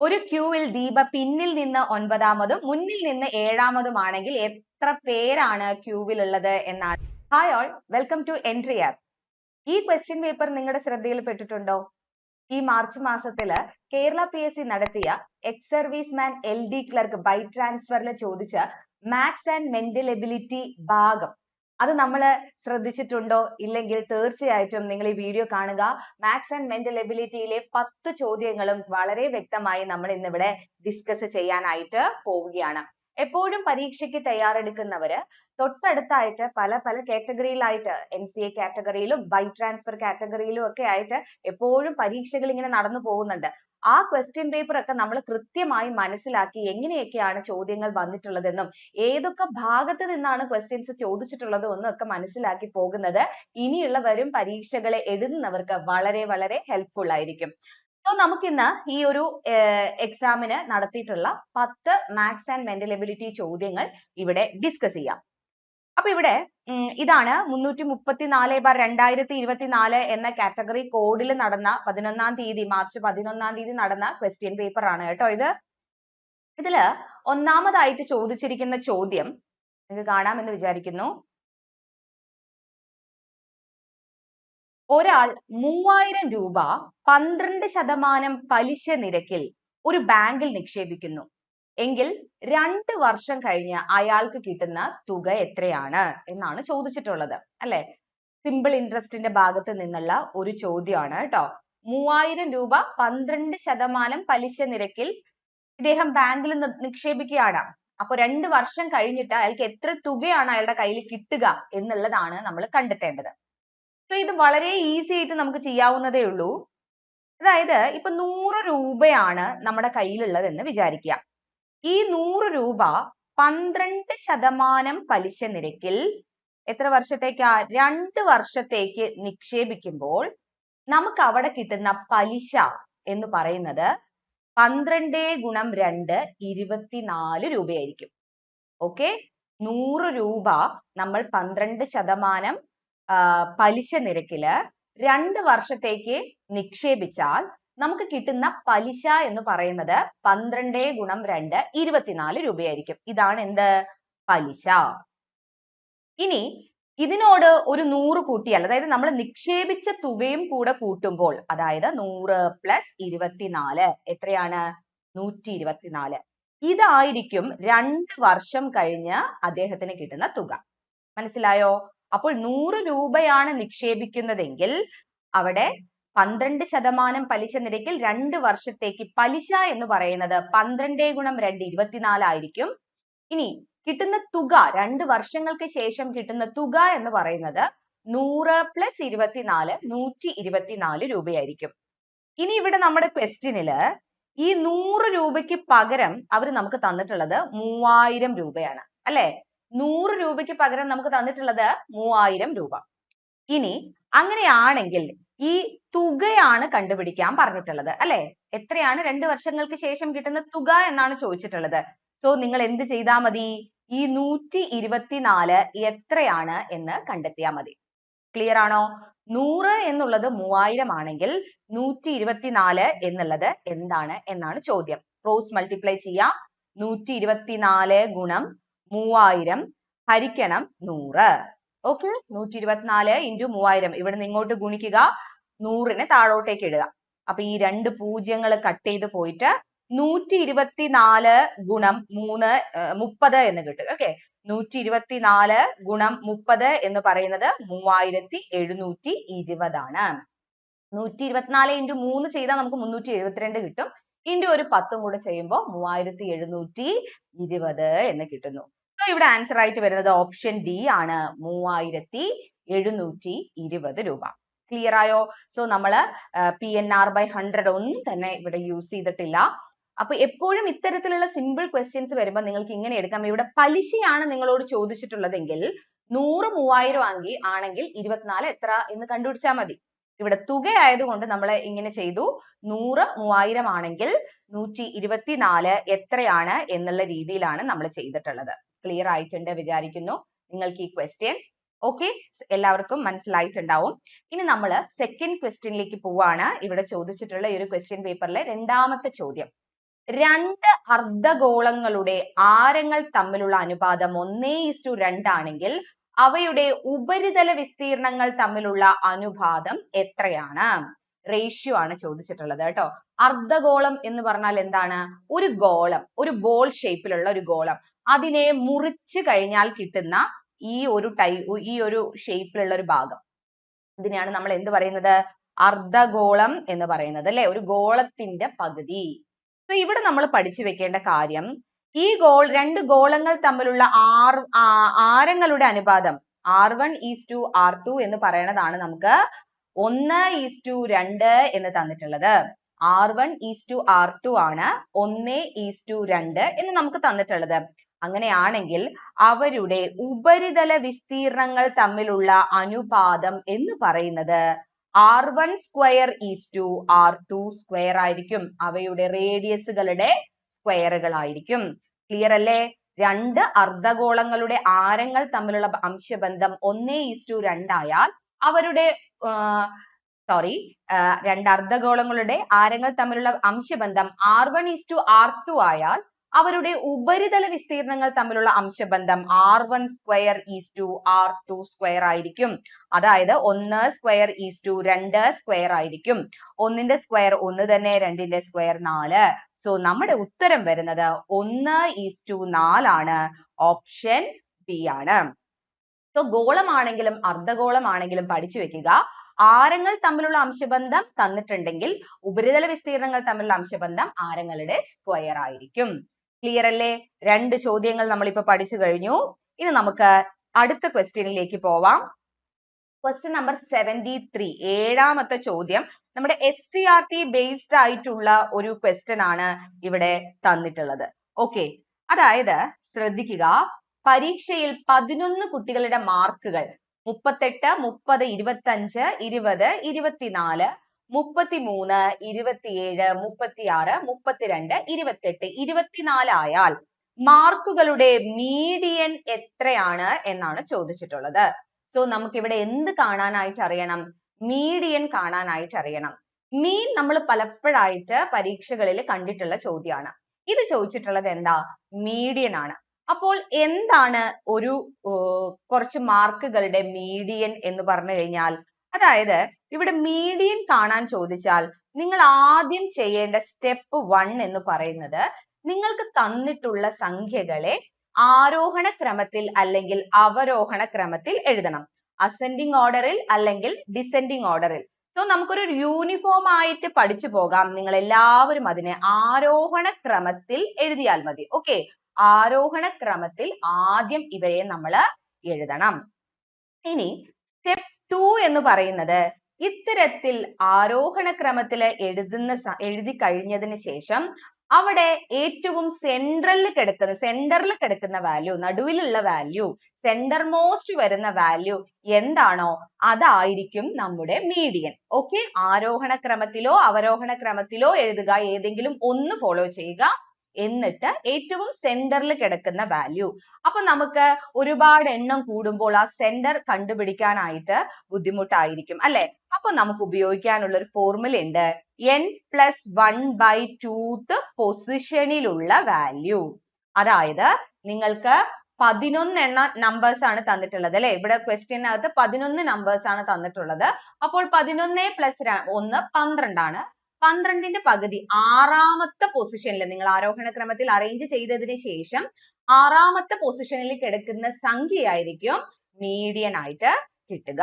ഒരു ക്യൂവിൽ ദീപ പിന്നിൽ നിന്ന് 9-മതും മുന്നിൽ നിന്ന് 7-മതുമാണെങ്കിൽ എത്ര പേരാണ് ക്യൂവിൽ ഉള്ളത് എന്നാണ്. Hi all, welcome to entry app. ഈ ക്വസ്റ്റ്യൻ പേപ്പർ നിങ്ങളുടെ ശ്രദ്ധയിൽ പെട്ടിട്ടുണ്ടോ? ഈ മാർച്ച് മാസത്തില് കേരള PSC നടത്തിയ ex serviceman LD clerk by ട്രാൻസ്ഫറിൽ ചോദിച്ച മാത്സ് ആൻഡ് മെന്റൽ എബിലിറ്റി ഭാഗം അത് നമ്മൾ ശ്രദ്ധിച്ചിട്ടുണ്ടോ? ഇല്ലെങ്കിൽ തീർച്ചയായിട്ടും നിങ്ങൾ ഈ വീഡിയോ കാണുക. മാത്സ് ആൻഡ് മെന്റൽ എബിലിറ്റിയിലെ 10 ചോദ്യങ്ങളും വളരെ വ്യക്തമായി നമ്മൾ ഇന്നിവിടെ ഡിസ്കസ് ചെയ്യാനായിട്ട് പോവുകയാണ്. എപ്പോഴും പരീക്ഷയ്ക്ക് തയ്യാറെടുക്കുന്നവര് തൊട്ടടുത്തായിട്ട് പല കാറ്റഗറിയിലായിട്ട് NCA കാറ്റഗറിയിലും ബൈ ട്രാൻസ്ഫർ കാറ്റഗറിയിലും ഒക്കെ ആയിട്ട് എപ്പോഴും പരീക്ഷകൾ ഇങ്ങനെ നടന്നു പോകുന്നുണ്ട്. ആ ക്വസ്റ്റ്യൻ പേപ്പർ ഒക്കെ നമ്മൾ കൃത്യമായി മനസ്സിലാക്കി എങ്ങനെയൊക്കെയാണ് ചോദ്യങ്ങൾ വന്നിട്ടുള്ളതെന്നും ഏതൊക്കെ ഭാഗത്ത് നിന്നാണ് ക്വസ്റ്റ്യൻസ് ചോദിച്ചിട്ടുള്ളതും എന്നൊക്കെ മനസ്സിലാക്കി പോകുന്നത് ഇനിയുള്ള വരും പരീക്ഷകളെ എഴുതുന്നവർക്ക് വളരെ ഹെൽപ്ഫുൾ ആയിരിക്കും. സോ നമുക്കിന്ന് ഈ ഒരു എക്സാമിന് നടത്തിയിട്ടുള്ള 10 മാത്സ് ആൻഡ് മെന്റൽ എബിലിറ്റി ചോദ്യങ്ങൾ ഇവിടെ ഡിസ്കസ് ചെയ്യാം. അപ്പൊ ഇവിടെ ഇതാണ് 334/2024 എന്ന കാറ്റഗറി കോഡിൽ നടന്ന 11-ാം തീയതി മാർച്ച് 11-ാം തീയതി നടന്ന ക്വസ്റ്റ്യൻ പേപ്പർ ആണ് കേട്ടോ ഇത്. ഇതില് ഒന്നാമതായിട്ട് ചോദിച്ചിരിക്കുന്ന ചോദ്യം നിങ്ങൾക്ക് കാണാമെന്ന് വിചാരിക്കുന്നു. ഒരാൾ 3000 രൂപ 12% പലിശ നിരക്കിൽ ഒരു ബാങ്കിൽ നിക്ഷേപിക്കുന്നു എങ്കിൽ 2 വർഷം കഴിഞ്ഞ് അയാൾക്ക് കിട്ടുന്ന തുക എത്രയാണ് എന്നാണ് ചോദിച്ചിട്ടുള്ളത് അല്ലെ. സിമ്പിൾ ഇൻട്രസ്റ്റിന്റെ ഭാഗത്ത് നിന്നുള്ള ഒരു ചോദ്യമാണ് കേട്ടോ. 3000 രൂപ 12% പലിശ നിരക്കിൽ ഇദ്ദേഹം ബാങ്കിൽ നിക്ഷേപിക്കുകയാണ്. അപ്പൊ 2 വർഷം കഴിഞ്ഞിട്ട് അയാൾക്ക് എത്ര തുകയാണ് അയാളുടെ കയ്യിൽ കിട്ടുക എന്നുള്ളതാണ് നമ്മൾ കണ്ടെത്തേണ്ടത്. സോ ഇത് വളരെ ഈസി ആയിട്ട് നമുക്ക് ചെയ്യാവുന്നതേ ഉള്ളൂ. അതായത് ഇപ്പൊ 100 രൂപയാണ് നമ്മുടെ കയ്യിലുള്ളത് എന്ന് വിചാരിക്കുക. ഈ 100 രൂപ 12% പലിശ നിരക്കിൽ എത്ര വർഷത്തേക്കാ? 2 വർഷത്തേക്ക് നിക്ഷേപിക്കുമ്പോൾ നമുക്ക് അവിടെ കിട്ടുന്ന പലിശ എന്ന് പറയുന്നത് 12 ഗുണം 2 24 രൂപയായിരിക്കും. ഓക്കെ, 100 രൂപ നമ്മൾ 12% പലിശ നിരക്കില് 2 വർഷത്തേക്ക് നിക്ഷേപിച്ചാൽ നമുക്ക് കിട്ടുന്ന പലിശ എന്ന് പറയുന്നത് 12 ഗുണം 2 24 രൂപയായിരിക്കും. ഇതാണ് എന്ത്? പലിശ. ഇനി ഇതിനോട് ഒരു 100 കൂട്ടിയാൽ, അതായത് നമ്മൾ നിക്ഷേപിച്ച തുകയും കൂടെ കൂട്ടുമ്പോൾ, അതായത് 100 പ്ലസ് 24 എത്രയാണ്? 124. ഇതായിരിക്കും 2 വർഷം കഴിഞ്ഞ് അദ്ദേഹത്തിന് കിട്ടുന്ന തുക. മനസ്സിലായോ? അപ്പോൾ 100 രൂപയാണ് നിക്ഷേപിക്കുന്നതെങ്കിൽ അവിടെ 12% പലിശ നിരക്കിൽ 2 വർഷത്തേക്ക് പലിശ എന്ന് പറയുന്നത് 12 ഗുണം 2 24 ആയിരിക്കും. ഇനി കിട്ടുന്ന തുക 2 വർഷങ്ങൾക്ക് ശേഷം കിട്ടുന്ന തുക എന്ന് പറയുന്നത് 100 പ്ലസ് 24 124 രൂപയായിരിക്കും. ഇനി ഇവിടെ നമ്മുടെ ക്വസ്റ്റ്യനില് ഈ 100 രൂപയ്ക്ക് പകരം അവർ നമുക്ക് തന്നിട്ടുള്ളത് 3000 രൂപയാണ് അല്ലെ. 100 രൂപയ്ക്ക് പകരം നമുക്ക് തന്നിട്ടുള്ളത് 3000 രൂപ. ഇനി അങ്ങനെയാണെങ്കിൽ ഈ തുകയാണ് കണ്ടുപിടിക്കാൻ പറഞ്ഞിട്ടുള്ളത് അല്ലെ. എത്രയാണ് 2 വർഷങ്ങൾക്ക് ശേഷം കിട്ടുന്ന തുക എന്നാണ് ചോദിച്ചിട്ടുള്ളത്. സോ നിങ്ങൾ എന്ത് ചെയ്താൽ മതി? ഈ 124 എത്രയാണ് എന്ന് കണ്ടെത്തിയാൽ മതി. ക്ലിയർ ആണോ? 100 എന്നുള്ളത് 3000 ആണെങ്കിൽ 124 എന്നുള്ളത് എന്താണ് എന്നാണ് ചോദ്യം. ക്രോസ് മൾട്ടിപ്ലൈ ചെയ്യാം. 124 ഗുണം 3000 ഹരിക്കണം 100. ഓക്കെ, 124 ഇൻറ്റു 3000 ഇവിടെ നിന്ന് ഇങ്ങോട്ട് ഗുണിക്കുക, 100നെ താഴോട്ടേക്ക് ഇടുക. അപ്പൊ ഈ 2 പൂജ്യങ്ങൾ കട്ട് ചെയ്ത് പോയിട്ട് 124 ഗുണം 30 എന്ന് കിട്ടും. ഓക്കെ, 124 ഗുണം 30 എന്ന് പറയുന്നത് 3720 ആണ്. 124 ഇൻറ്റു 3 ചെയ്താൽ നമുക്ക് 372 കിട്ടും. ഇൻറ്റു ഒരു 10 കൂടെ ചെയ്യുമ്പോൾ 3720 എന്ന് കിട്ടുന്നു. സോ ഇവിടെ ആൻസർ ആയിട്ട് വരുന്നത് ഓപ്ഷൻ ഡി ആണ്, 3720 രൂപ. ക്ലിയർ ആയോ? സോ നമ്മള് PNR/100 ഒന്നും തന്നെ ഇവിടെ യൂസ് ചെയ്തിട്ടില്ല. അപ്പൊ എപ്പോഴും ഇത്തരത്തിലുള്ള സിമ്പിൾ ക്വസ്റ്റ്യൻസ് വരുമ്പോൾ നിങ്ങൾക്ക് ഇങ്ങനെ എടുക്കാം. ഇവിടെ പലിശയാണ് നിങ്ങളോട് ചോദിച്ചിട്ടുള്ളതെങ്കിൽ 100 3000 ആണെങ്കിൽ 24 എത്ര എന്ന് കണ്ടുപിടിച്ചാൽ മതി. ഇവിടെ തുക ആയതുകൊണ്ട് നമ്മൾ ഇങ്ങനെ ചെയ്തു. 100 3000 ആണെങ്കിൽ 124 എത്രയാണ് എന്നുള്ള രീതിയിലാണ് നമ്മൾ ചെയ്തിട്ടുള്ളത്. ക്ലിയർ ആയിട്ടുണ്ട് വിചാരിക്കുന്നു നിങ്ങൾക്ക് ഈ ക്വസ്റ്റ്യൻ. ഓക്കെ, എല്ലാവർക്കും മനസ്സിലായിട്ടുണ്ടാവും. ഇനി നമ്മൾ സെക്കൻഡ് ക്വസ്റ്റ്യനിലേക്ക് പോവാണ്. ഇവിടെ ചോദിച്ചിട്ടുള്ള ഈ ഒരു ക്വസ്റ്റ്യൻ പേപ്പറിലെ രണ്ടാമത്തെ ചോദ്യം. രണ്ട് അർദ്ധഗോളങ്ങളുടെ ആരങ്ങൾ തമ്മിലുള്ള അനുപാതം 1:2 ആണെങ്കിൽ അവയുടെ ഉപരിതല വിസ്തീർണങ്ങൾ തമ്മിലുള്ള അനുപാതം എത്രയാണ്? റേഷ്യോ ആണ് ചോദിച്ചിട്ടുള്ളത് കേട്ടോ. അർദ്ധഗോളം എന്ന് പറഞ്ഞാൽ എന്താണ്? ഒരു ഗോളം, ഒരു ബോൾ ഷേപ്പിലുള്ള ഒരു ഗോളം. അതിനെ മുറിച്ച് കഴിഞ്ഞാൽ കിട്ടുന്ന ഈ ഒരു ഷേപ്പിലുള്ള ഒരു ഭാഗം, ഇതിനെയാണ് നമ്മൾ എന്ത് പറയുന്നത്? അർദ്ധഗോളം എന്ന് പറയുന്നത് അല്ലെ? ഒരു ഗോളത്തിന്റെ പകുതി. So ഇവിടെ നമ്മൾ പഠിച്ചു വെക്കേണ്ട കാര്യം, ഈ രണ്ട് ഗോളങ്ങൾ തമ്മിലുള്ള ആരങ്ങളുടെ അനുപാതം R1:R2 എന്ന് പറയുന്നതാണ് നമുക്ക് 1:2 എന്ന് തന്നിട്ടുള്ളത്. R1:R2 ആണ് 1:2 എന്ന് നമുക്ക് തന്നിട്ടുള്ളത്. അങ്ങനെയാണെങ്കിൽ അവരുടെ ഉപരിതല വിസ്തീർണങ്ങൾ തമ്മിലുള്ള അനുപാതം എന്ന് പറയുന്നത് R1² ആയിരിക്കും. അവയുടെ റേഡിയസുകളുടെ സ്ക്വയറുകളായിരിക്കും. ക്ലിയർ അല്ലേ? രണ്ട് അർദ്ധഗോളങ്ങളുടെ ആരങ്ങൾ തമ്മിലുള്ള അംശബന്ധം 1:2 ആയാൽ അവരുടെ രണ്ട് അർദ്ധഗോളങ്ങളുടെ ആരങ്ങൾ തമ്മിലുള്ള അംശബന്ധം R1:R2 ആയാൽ അവരുടെ ഉപരിതല വിസ്തീർണങ്ങൾ തമ്മിലുള്ള അംശബന്ധം R1²:R2² ആയിരിക്കും. അതായത് 1²:2² ആയിരിക്കും. 1ന്റെ സ്ക്വയർ 1 തന്നെ, 2ന്റെ സ്ക്വയർ 4. സോ നമ്മുടെ ഉത്തരം വരുന്നത് 1:4 ആണ്. ഓപ്ഷൻ ബി ആണ്. സോ ഗോളമാണെങ്കിലും അർദ്ധഗോളമാണെങ്കിലും പഠിച്ചു വെക്കുക, ആരങ്ങൾ തമ്മിലുള്ള അംശബന്ധം തന്നിട്ടുണ്ടെങ്കിൽ ഉപരിതല വിസ്തീർണങ്ങൾ തമ്മിലുള്ള അംശബന്ധം ആരങ്ങളുടെ സ്ക്വയർ ആയിരിക്കും. ക്ലിയർ അല്ലേ? രണ്ട് ചോദ്യങ്ങൾ നമ്മൾ ഇപ്പൊ പഠിച്ചു കഴിഞ്ഞു. ഇനി നമുക്ക് അടുത്ത ക്വസ്റ്റ്യനിലേക്ക് പോവാം. ക്വസ്റ്റ്യൻ നമ്പർ 73, ഏഴാമത്തെ ചോദ്യം നമ്മുടെ SCERT ബേസ്ഡ് ആയിട്ടുള്ള ഒരു ക്വസ്റ്റ്യൻ ആണ് ഇവിടെ തന്നിട്ടുള്ളത്. ഓക്കെ, അതായത് ശ്രദ്ധിക്കുക, പരീക്ഷയിൽ 11 കുട്ടികളുടെ മാർക്കുകൾ 38, 30, 25, 20, 24, 33, 27, 36, 32, 28, 24 ആയാൽ മാർക്കുകളുടെ മീഡിയൻ എത്രയാണ് എന്നാണ് ചോദിച്ചിട്ടുള്ളത്. സോ നമുക്ക് ഇവിടെ എന്ത് കാണാനായിട്ട് അറിയണം? മീഡിയൻ കാണാനായിട്ട് അറിയണം. മീൻ നമ്മൾ പലപ്പോഴായിട്ട് പരീക്ഷകളിൽ കണ്ടിട്ടുള്ള ചോദ്യമാണ്. ഇത് ചോദിച്ചിട്ടുള്ളത് എന്താ? മീഡിയൻ ആണ്. അപ്പോൾ എന്താണ് ഒരു കുറച്ച് മാർക്കുകളുടെ മീഡിയൻ എന്ന് പറഞ്ഞു കഴിഞ്ഞാൽ, അതായത് ഇവിടെ മീഡിയൻ കാണാൻ ചോദിച്ചാൽ നിങ്ങൾ ആദ്യം ചെയ്യേണ്ട സ്റ്റെപ്പ് 1 എന്ന് പറയുന്നത്, നിങ്ങൾക്ക് തന്നിട്ടുള്ള സംഖ്യകളെ ആരോഹണ ക്രമത്തിൽ അല്ലെങ്കിൽ അവരോഹണ ക്രമത്തിൽ എഴുതണം. അസെൻഡിങ് ഓർഡറിൽ അല്ലെങ്കിൽ ഡിസെൻഡിങ് ഓർഡറിൽ. സോ നമുക്കൊരു യൂണിഫോം ആയിട്ട് പഠിച്ചു പോകാം. നിങ്ങൾ എല്ലാവരും അതിനെ ആരോഹണ ക്രമത്തിൽ എഴുതിയാൽ മതി. ഓക്കെ, ആരോഹണ ക്രമത്തിൽ ആദ്യം ഇവയെ നമ്മൾ എഴുതണം. ഇനി സ്റ്റെപ്പ് 2 എന്ന് പറയുന്നത്, ഇത്തരത്തിൽ ആരോഹണ ക്രമത്തിൽ എഴുതി കഴിഞ്ഞതിന് ശേഷം അവിടെ ഏറ്റവും സെൻട്രലിൽ കിടക്കുന്ന വാല്യൂ, നടുവിലുള്ള വാല്യൂ, സെന്റർ മോസ്റ്റ് വരുന്ന വാല്യൂ എന്താണോ അതായിരിക്കും നമ്മുടെ മീഡിയൻ. ഓക്കെ, ആരോഹണ ക്രമത്തിലോ അവരോഹണ ക്രമത്തിലോ എഴുതുക, ഏതെങ്കിലും ഒന്ന് ഫോളോ ചെയ്യുക. എന്നിട്ട് ഏറ്റവും സെന്ററിൽ കിടക്കുന്ന വാല്യൂ. അപ്പൊ നമുക്ക് ഒരുപാട് എണ്ണം കൂടുമ്പോൾ ആ സെന്റർ കണ്ടുപിടിക്കാനായിട്ട് ബുദ്ധിമുട്ടായിരിക്കും അല്ലെ? അപ്പൊ നമുക്ക് ഉപയോഗിക്കാനുള്ള ഒരു ഫോർമുല ഉണ്ട്, n+1/2th പൊസിഷനിലുള്ള വാല്യൂ. അതായത് നിങ്ങൾക്ക് 11 നമ്പേഴ്സ് ആണ് തന്നിട്ടുള്ളത് അല്ലെ? ഇവിടെ ക്വസ്റ്റ്യനകത്ത് 11 നമ്പേഴ്സ് ആണ് തന്നിട്ടുള്ളത്. അപ്പോൾ 11 + 1 12 ആണ്. 12ന്റെ പകുതി ആറാമത്തെ പൊസിഷനിൽ, നിങ്ങൾ ആരോഹണ ക്രമത്തിൽ അറേഞ്ച് ചെയ്തതിന് ശേഷം ആറാമത്തെ പൊസിഷനിൽ കിടക്കുന്ന സംഖ്യയായിരിക്കും മീഡിയൻ ആയിട്ട് കിട്ടുക.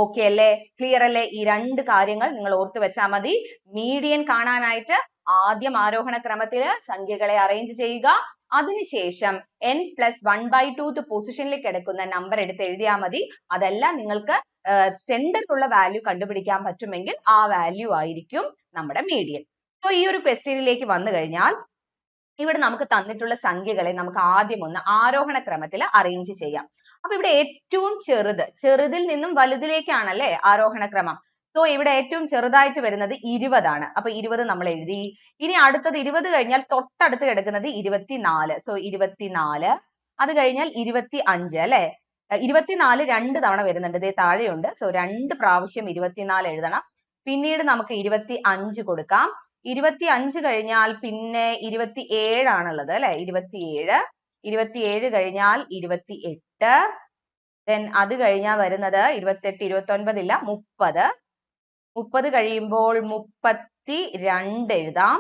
ഓക്കെ അല്ലേ? ക്ലിയർ അല്ലേ? ഈ രണ്ട് കാര്യങ്ങൾ നിങ്ങൾ ഓർത്ത് വെച്ചാൽ മതി. മീഡിയൻ കാണാനായിട്ട് ആദ്യം ആരോഹണ ക്രമത്തിൽ സംഖ്യകളെ അറേഞ്ച് ചെയ്യുക. അതിനുശേഷം n+1/2th പൊസിഷനിൽ കിടക്കുന്ന നമ്പർ എടുത്ത് എഴുതിയാൽ മതി. അതല്ല നിങ്ങൾക്ക് സെന്ററിലുള്ള വാല്യൂ കണ്ടുപിടിക്കാൻ പറ്റുമെങ്കിൽ ആ വാല്യൂ ആയിരിക്കും നമ്മുടെ മീഡിയൻ. സോ ഈ ഒരു ക്വസ്റ്റ്യനിലേക്ക് വന്നു കഴിഞ്ഞാൽ ഇവിടെ നമുക്ക് തന്നിട്ടുള്ള സംഖ്യകളെ നമുക്ക് ആദ്യം ഒന്ന് ആരോഹണ ക്രമത്തിൽ അറേഞ്ച് ചെയ്യാം. അപ്പൊ ഇവിടെ ഏറ്റവും ചെറുതിൽ നിന്നും വലുതിലേക്കാണല്ലേ ആരോഹണ ക്രമം. സോ ഇവിടെ ഏറ്റവും ചെറുതായിട്ട് വരുന്നത് 20 ആണ്. അപ്പൊ 20 നമ്മൾ എഴുതി. ഇനി അടുത്തത് 20 കഴിഞ്ഞാൽ തൊട്ടടുത്ത് കിടക്കുന്നത് 24. സോ 24. അത് കഴിഞ്ഞാൽ 25 അല്ലെ? 24 രണ്ട് തവണ വരുന്നുണ്ട്, ദേ താഴെയുണ്ട്. സോ 2 പ്രാവശ്യം 24 എഴുതണം. പിന്നീട് നമുക്ക് 25 കൊടുക്കാം. 25 കഴിഞ്ഞാൽ പിന്നെ 27 ആണുള്ളത് അല്ലെ 27 കഴിഞ്ഞാൽ 28 then അത് കഴിഞ്ഞാൽ വരുന്നത് 28 29 ഇല്ല 30 കഴിയുമ്പോൾ 32 എഴുതാം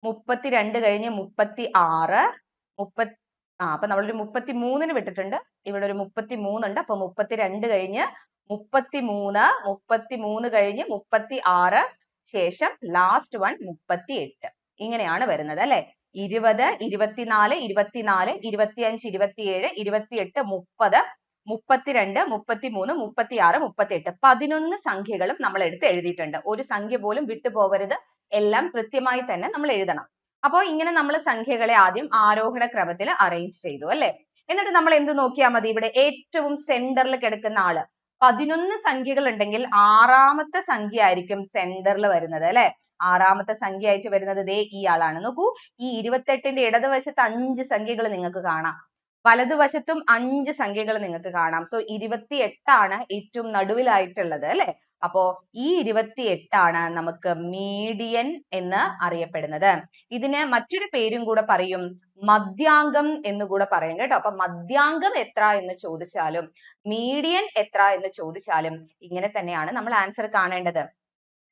32 കഴിഞ്ഞ് 36 അപ്പൊ നമ്മളൊരു 33 വിട്ടിട്ടുണ്ട് ഇവിടെ ഒരു 33 ഉണ്ട് അപ്പൊ 32 കഴിഞ്ഞ് 33 കഴിഞ്ഞ് 36 ശേഷം ലാസ്റ്റ് വൺ 38 ഇങ്ങനെയാണ് വരുന്നത് അല്ലെ 20 24 25 27 28 30 32 33 36 38 11 സംഖ്യകളും നമ്മൾ എടുത്ത് എഴുതിയിട്ടുണ്ട് ഒരു സംഖ്യ പോലും വിട്ടുപോകരുത് എല്ലാം കൃത്യമായി തന്നെ നമ്മൾ എഴുതണം അപ്പോൾ ഇങ്ങനെ നമ്മൾ സംഖ്യകളെ ആദ്യം ആരോഹണ ക്രമത്തിൽ അറേഞ്ച് ചെയ്തു അല്ലെ എന്നിട്ട് നമ്മൾ എന്ത് നോക്കിയാൽ മതി ഇവിടെ ഏറ്റവും സെന്ററിൽ കിടക്കുന്ന ആള് 11 സംഖ്യകൾ ഉണ്ടെങ്കിൽ ആറാമത്തെ സംഖ്യ ആയിരിക്കും സെന്ററിൽ വരുന്നത് അല്ലെ ആറാമത്തെ സംഖ്യ ആയിട്ട് വരുന്നത് ദേ ഈ ആളാണ് നോക്കൂ ഈ 28ന്റെ ഇടതുവശത്ത് 5 സംഖ്യകൾ നിങ്ങൾക്ക് കാണാം വലതുവശത്തും 5 സംഖ്യകൾ നിങ്ങൾക്ക് കാണാം സോ 28 ആണ് ഏറ്റവും നടുവിലായിട്ടുള്ളത് അല്ലെ അപ്പോ ഈ 28 ആണ് നമുക്ക് മീഡിയൻ എന്ന് അറിയപ്പെടുന്നത് ഇതിന് മറ്റൊരു പേരും കൂടെ പറയും മധ്യാങ്കം എന്ന് കൂടെ പറയും കേട്ടോ അപ്പൊ മധ്യാങ്കം എത്ര എന്ന് ചോദിച്ചാലും മീഡിയൻ എത്ര എന്ന് ചോദിച്ചാലും ഇങ്ങനെ തന്നെയാണ് നമ്മൾ ആൻസർ കാണേണ്ടത്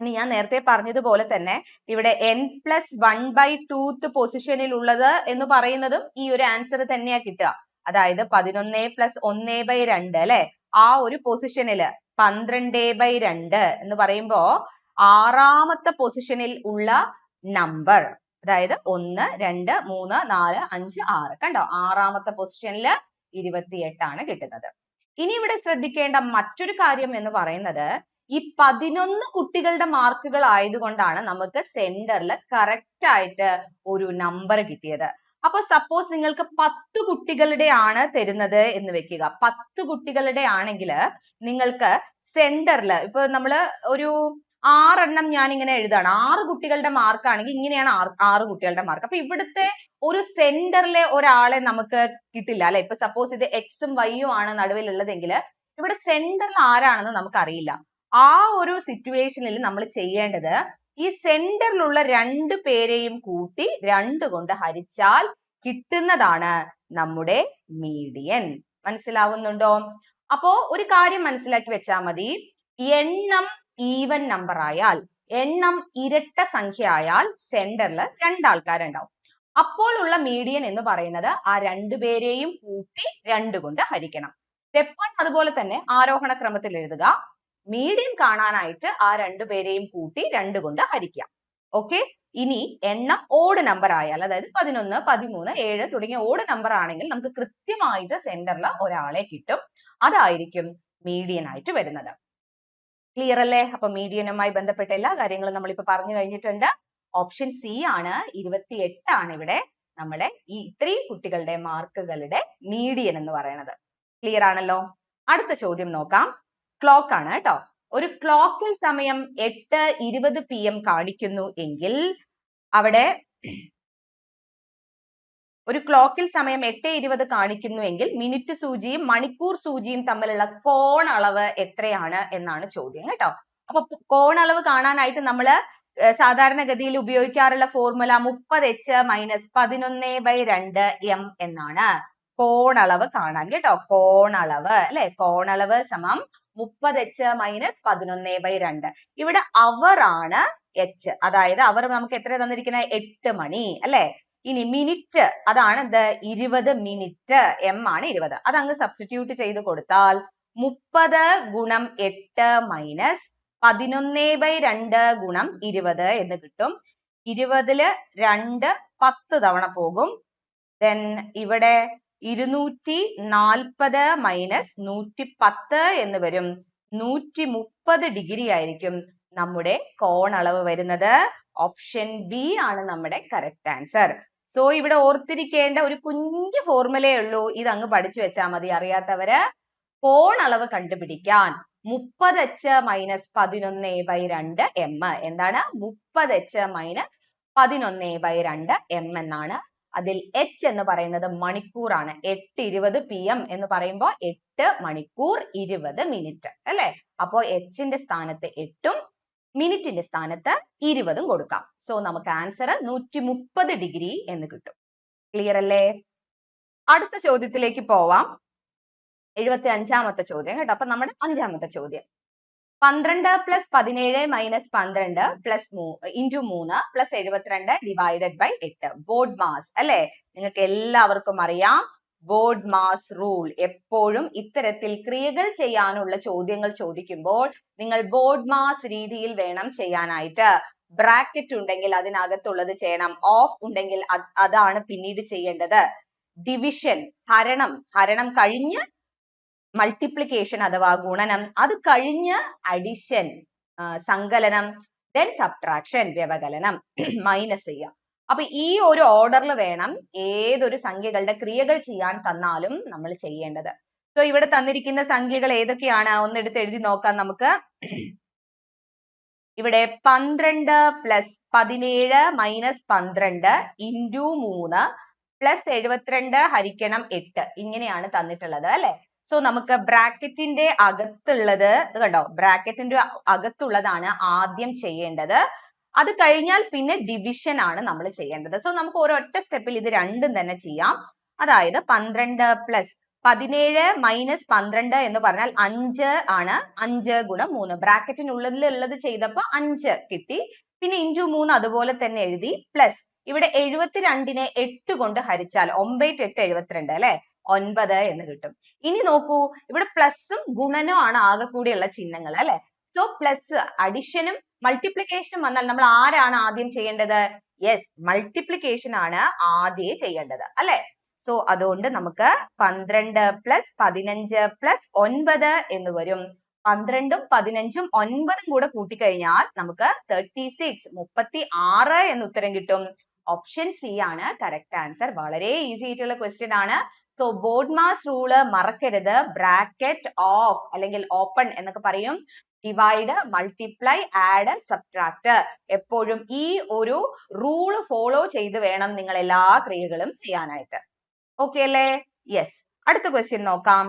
ഇനി ഞാൻ നേരത്തെ പറഞ്ഞതുപോലെ തന്നെ ഇവിടെ n+1/2th പൊസിഷനിൽ ഉള്ളത് എന്ന് പറയുന്നതും ഈ ഒരു ആൻസർ തന്നെയാ കിട്ടുക അതായത് 11+1/2 അല്ലെ ആ ഒരു പൊസിഷനില് 12/2 എന്ന് പറയുമ്പോ ആറാമത്തെ പൊസിഷനിൽ ഉള്ള നമ്പർ അതായത് 1 2 3 4 5 6 കണ്ടോ ആറാമത്തെ പൊസിഷനിൽ 28 ആണ് കിട്ടുന്നത് ഇനി ഇവിടെ ശ്രദ്ധിക്കേണ്ട മറ്റൊരു കാര്യം എന്ന് പറയുന്നത് ഈ 11 കുട്ടികളുടെ മാർക്കുകൾ ആയതുകൊണ്ടാണ് നമുക്ക് സെന്ററിൽ കറക്റ്റ് ആയിട്ട് ഒരു നമ്പർ കിട്ടിയത് അപ്പൊ സപ്പോസ് നിങ്ങൾക്ക് 10 കുട്ടികളുടെ ആണ് തരുന്നത് എന്ന് വെക്കുക 10 കുട്ടികളുടെ ആണെങ്കിൽ നിങ്ങൾക്ക് സെന്ററിൽ ഇപ്പൊ നമ്മൾ ഒരു 6 എണ്ണം ഞാൻ ഇങ്ങനെ എഴുതാണ് 6 കുട്ടികളുടെ മാർക്ക് ആണെങ്കിൽ ഇങ്ങനെയാണ് 6 കുട്ടികളുടെ മാർക്ക് അപ്പൊ ഇവിടുത്തെ ഒരു സെന്ററിലെ ഒരാളെ നമുക്ക് കിട്ടില്ല അല്ലെ ഇപ്പൊ സപ്പോസ് ഇത് എക്സും വൈയും ആണ് നടുവിലുള്ളതെങ്കിൽ ഇവിടെ സെന്ററിൽ ആരാണെന്ന് നമുക്ക് അറിയില്ല ആ ഒരു സിറ്റുവേഷനിൽ നമ്മൾ ചെയ്യേണ്ടത് ഈ സെന്ററിലുള്ള രണ്ടു പേരെയും കൂട്ടി 2 കൊണ്ട് ഹരിച്ചാൽ കിട്ടുന്നതാണ് നമ്മുടെ മീഡിയൻ മനസ്സിലാവുന്നുണ്ടോ അപ്പോ ഒരു കാര്യം മനസ്സിലാക്കി വെച്ചാൽ മതി എണ്ണം ഈവൻ നമ്പർ ആയാൽ എണ്ണം ഇരട്ട സംഖ്യ ആയാൽ സെന്ററിൽ 2 ആൾക്കാരുണ്ടാവും അപ്പോൾ ഉള്ള മീഡിയൻ എന്ന് പറയുന്നത് ആ രണ്ടുപേരെയും കൂട്ടി 2 കൊണ്ട് ഹരിക്കണം സ്റ്റെപ്പ് 1 അതുപോലെ തന്നെ ആരോഹണ ക്രമത്തിൽ എഴുതുക മീഡിയൻ കാണാനായിട്ട് ആ രണ്ടുപേരെയും കൂട്ടി 2 കൊണ്ട് ഹരിക്കാം ഓക്കെ ഇനി എണ്ണം ഓഡ് നമ്പർ ആയാൽ അതായത് 11 13 7 തുടങ്ങിയ ഓഡ് നമ്പർ ആണെങ്കിൽ നമുക്ക് കൃത്യമായിട്ട് സെന്ററിൽ ഒരാളെ കിട്ടും അതായിരിക്കും മീഡിയൻ ആയിട്ട് വരുന്നത് ക്ലിയർ അല്ലേ അപ്പൊ മീഡിയനുമായി ബന്ധപ്പെട്ട എല്ലാ കാര്യങ്ങളും നമ്മൾ ഇപ്പൊ പറഞ്ഞു കഴിഞ്ഞിട്ടുണ്ട് ഓപ്ഷൻ സി ആണ് 28 ആണ് ഇവിടെ നമ്മുടെ ഈ ഇത്രയും കുട്ടികളുടെ മാർക്കുകളുടെ മീഡിയൻ എന്ന് പറയുന്നത് ക്ലിയർ ആണല്ലോ അടുത്ത ചോദ്യം നോക്കാം ക്ലോക്ക് ആണ് കേട്ടോ ഒരു ക്ലോക്കിൽ സമയം 8:20 PM കാണിക്കുന്നു എങ്കിൽ അവിടെ ഒരു ക്ലോക്കിൽ സമയം 8:20 കാണിക്കുന്നു എങ്കിൽ മിനിറ്റ് സൂചിയും മണിക്കൂർ സൂചിയും തമ്മിലുള്ള കോണളവ് എത്രയാണ് എന്നാണ് ചോദ്യം കേട്ടോ അപ്പൊ കോണളവ് കാണാനായിട്ട് നമ്മൾ സാധാരണഗതിയിൽ ഉപയോഗിക്കാറുള്ള ഫോർമുല 30h - 11/2 m എന്നാണ് കോണളവ് കാണാൻ കേട്ടോ കോണളവ് അല്ലെ കോണളവ് സമം 30h - 11/2 ഇവിടെ അവർ ആണ് h അതായത് അവർ നമുക്ക് എത്ര തന്നിരിക്കുന്നത് 8 മണി അല്ലെ ഇനി മിനിറ്റ് അതാണ് എന്ത് 20 മിനിറ്റ് m ആണ് 20 അത് അങ്ങ് സബ്സ്റ്റിറ്റ്യൂട്ട് ചെയ്ത് കൊടുത്താൽ 30 ഗുണം 8 മൈനസ് 11/2 ഗുണം 20 എന്ന് കിട്ടും 20-ല് 2 10 തവണ പോകും then ഇവിടെ 240 മൈനസ് 110 എന്ന് വരും 130 ഡിഗ്രി ആയിരിക്കും നമ്മുടെ കോണളവ് വരുന്നത് ഓപ്ഷൻ ബി ആണ് നമ്മുടെ കറക്റ്റ് ആൻസർ സോ ഇവിടെ ഓർത്തിരിക്കേണ്ട ഒരു കുഞ്ഞു ഫോർമുലയേ ഉള്ളൂ ഇത് അങ്ങ് പഠിച്ചു വെച്ചാൽ മതി അറിയാത്തവര് കോണളവ് കണ്ടുപിടിക്കാൻ 30h മൈനസ് 11/2 m എന്താണ് 30h മൈനസ് 11/2 m എന്നാണ് അതിൽ h എന്ന് പറയുന്നത് മണിക്കൂറാണ് 8:20 PM എന്ന് പറയുമ്പോൾ 8 മണിക്കൂർ 20 മിനിറ്റ് അല്ലെ അപ്പോൾ h ന്റെ സ്ഥാനത്ത് 8ഉം മിനിറ്റിന്റെ സ്ഥാനത്ത് 20 കൊടുക്കാം. സോ നമുക്ക് ആൻസർ 130 ഡിഗ്രി എന്ന് കിട്ടും. ക്ലിയർ അല്ലേ? അടുത്ത ചോദ്യത്തിലേക്ക് പോവാം. 75ാമത്തെ ചോദ്യം കേട്ടോ. അപ്പൊ നമ്മുടെ 5ാമത്തെ ചോദ്യം. 12 + 17 - 12 × 3 + 72 ഡിവൈഡഡ് ബൈ 8 ബോർഡ് മാസ് അല്ലെ? നിങ്ങൾക്ക് എല്ലാവർക്കും അറിയാം ബോർഡ് മാസ് റൂൾ. എപ്പോഴും ഇത്തരത്തിൽ ക്രിയകൾ ചെയ്യാനുള്ള ചോദ്യങ്ങൾ ചോദിക്കുമ്പോൾ നിങ്ങൾ ബോർഡ് മാസ് രീതിയിൽ വേണം ചെയ്യാനായിട്ട്. ബ്രാക്കറ്റ് ഉണ്ടെങ്കിൽ അതിനകത്തുള്ളത് ചെയ്യണം. ഓഫ് ഉണ്ടെങ്കിൽ അതാണ് പിന്നീട് ചെയ്യേണ്ടത്. ഡിവിഷൻ ഹരണം കഴിഞ്ഞ് മൾട്ടിപ്ലിക്കേഷൻ അഥവാ ഗുണനം, അത് കഴിഞ്ഞ് അഡിഷൻ സങ്കലനം, ദെൻ സബ്ട്രാക്ഷൻ വ്യവകലനം, മൈനസ് ചെയ്യുക. അപ്പൊ ഈ ഒരു ഓർഡറിൽ വേണം ഏതൊരു സംഖ്യകളുടെ ക്രിയകൾ ചെയ്യാൻ തന്നാലും നമ്മൾ ചെയ്യേണ്ടത്. സോ ഇവിടെ തന്നിരിക്കുന്ന സംഖ്യകൾ ഏതൊക്കെയാണ്? ഒന്നെടുത്ത് എഴുതി നോക്കാം നമുക്ക്. ഇവിടെ 12 + 17 - 12 × 3 + 72 ഹരിക്കണം 8 ഇങ്ങനെയാണ് തന്നിട്ടുള്ളത് അല്ലെ? സോ നമുക്ക് ബ്രാക്കറ്റിന്റെ അകത്തുള്ളത് കണ്ടോ, ബ്രാക്കറ്റിന്റെ അകത്തുള്ളതാണ് ആദ്യം ചെയ്യേണ്ടത്. അത് കഴിഞ്ഞാൽ പിന്നെ ഡിവിഷൻ ആണ് നമ്മൾ ചെയ്യേണ്ടത്. സോ നമുക്ക് ഒരൊറ്റ സ്റ്റെപ്പിൽ ഇത് രണ്ടും തന്നെ ചെയ്യാം. അതായത് 12 + 17 - 12 എന്ന് പറഞ്ഞാൽ 5 ആണ്. 5 × 3 ബ്രാക്കറ്റിനുള്ളിലുള്ളത് ചെയ്തപ്പോൾ 5 കിട്ടി. പിന്നെ × 3 അതുപോലെ തന്നെ എഴുതി. പ്ലസ് ഇവിടെ 72നെ 8 കൊണ്ട് ഹരിച്ചാൽ 9 × 8 72 അല്ലെ? 9 എന്ന് കിട്ടും. ഇനി നോക്കൂ, ഇവിടെ പ്ലസും ഗുണനവും ആണ് ആകെ കൂടിയുള്ള ചിഹ്നങ്ങൾ അല്ലെ? സോ പ്ലസ് അഡിഷനും മൾട്ടിപ്ലിക്കേഷനും വന്നാൽ നമ്മൾ ആരാണ് ആദ്യം ചെയ്യേണ്ടത്? യെസ്, മൾട്ടിപ്ലിക്കേഷൻ ആണ് ആദ്യം ചെയ്യേണ്ടത് അല്ലെ? സോ അതുകൊണ്ട് നമുക്ക് 12 + 15 + 9 എന്ന് വരും. 12ഉം 15ഉം 9ഉം കൂടെ കൂട്ടിക്കഴിഞ്ഞാൽ നമുക്ക് 36 36 എന്ന് ഉത്തരം കിട്ടും. ഓപ്ഷൻ സി ആണ് കറക്റ്റ് ആൻസർ. വളരെ ഈസി ആയിട്ടുള്ള ക്വസ്റ്റ്യൻ ആണ്. സോ ബോർഡ് മാസ് റൂള് മറക്കരുത്. ബ്രാക്കറ്റ്, ഓഫ് അല്ലെങ്കിൽ ഓപ്പൺ എന്നൊക്കെ പറയും. Divide, multiply, add, subtract. എപ്പോഴും ഈ ഒരു റൂൾ ഫോളോ ചെയ്ത് വേണം നിങ്ങൾ എല്ലാ ക്രിയകളും ചെയ്യാനായിട്ട്. ഓക്കെ അല്ലേ? യെസ്. അടുത്ത ക്വസ്റ്റ്യൻ നോക്കാം.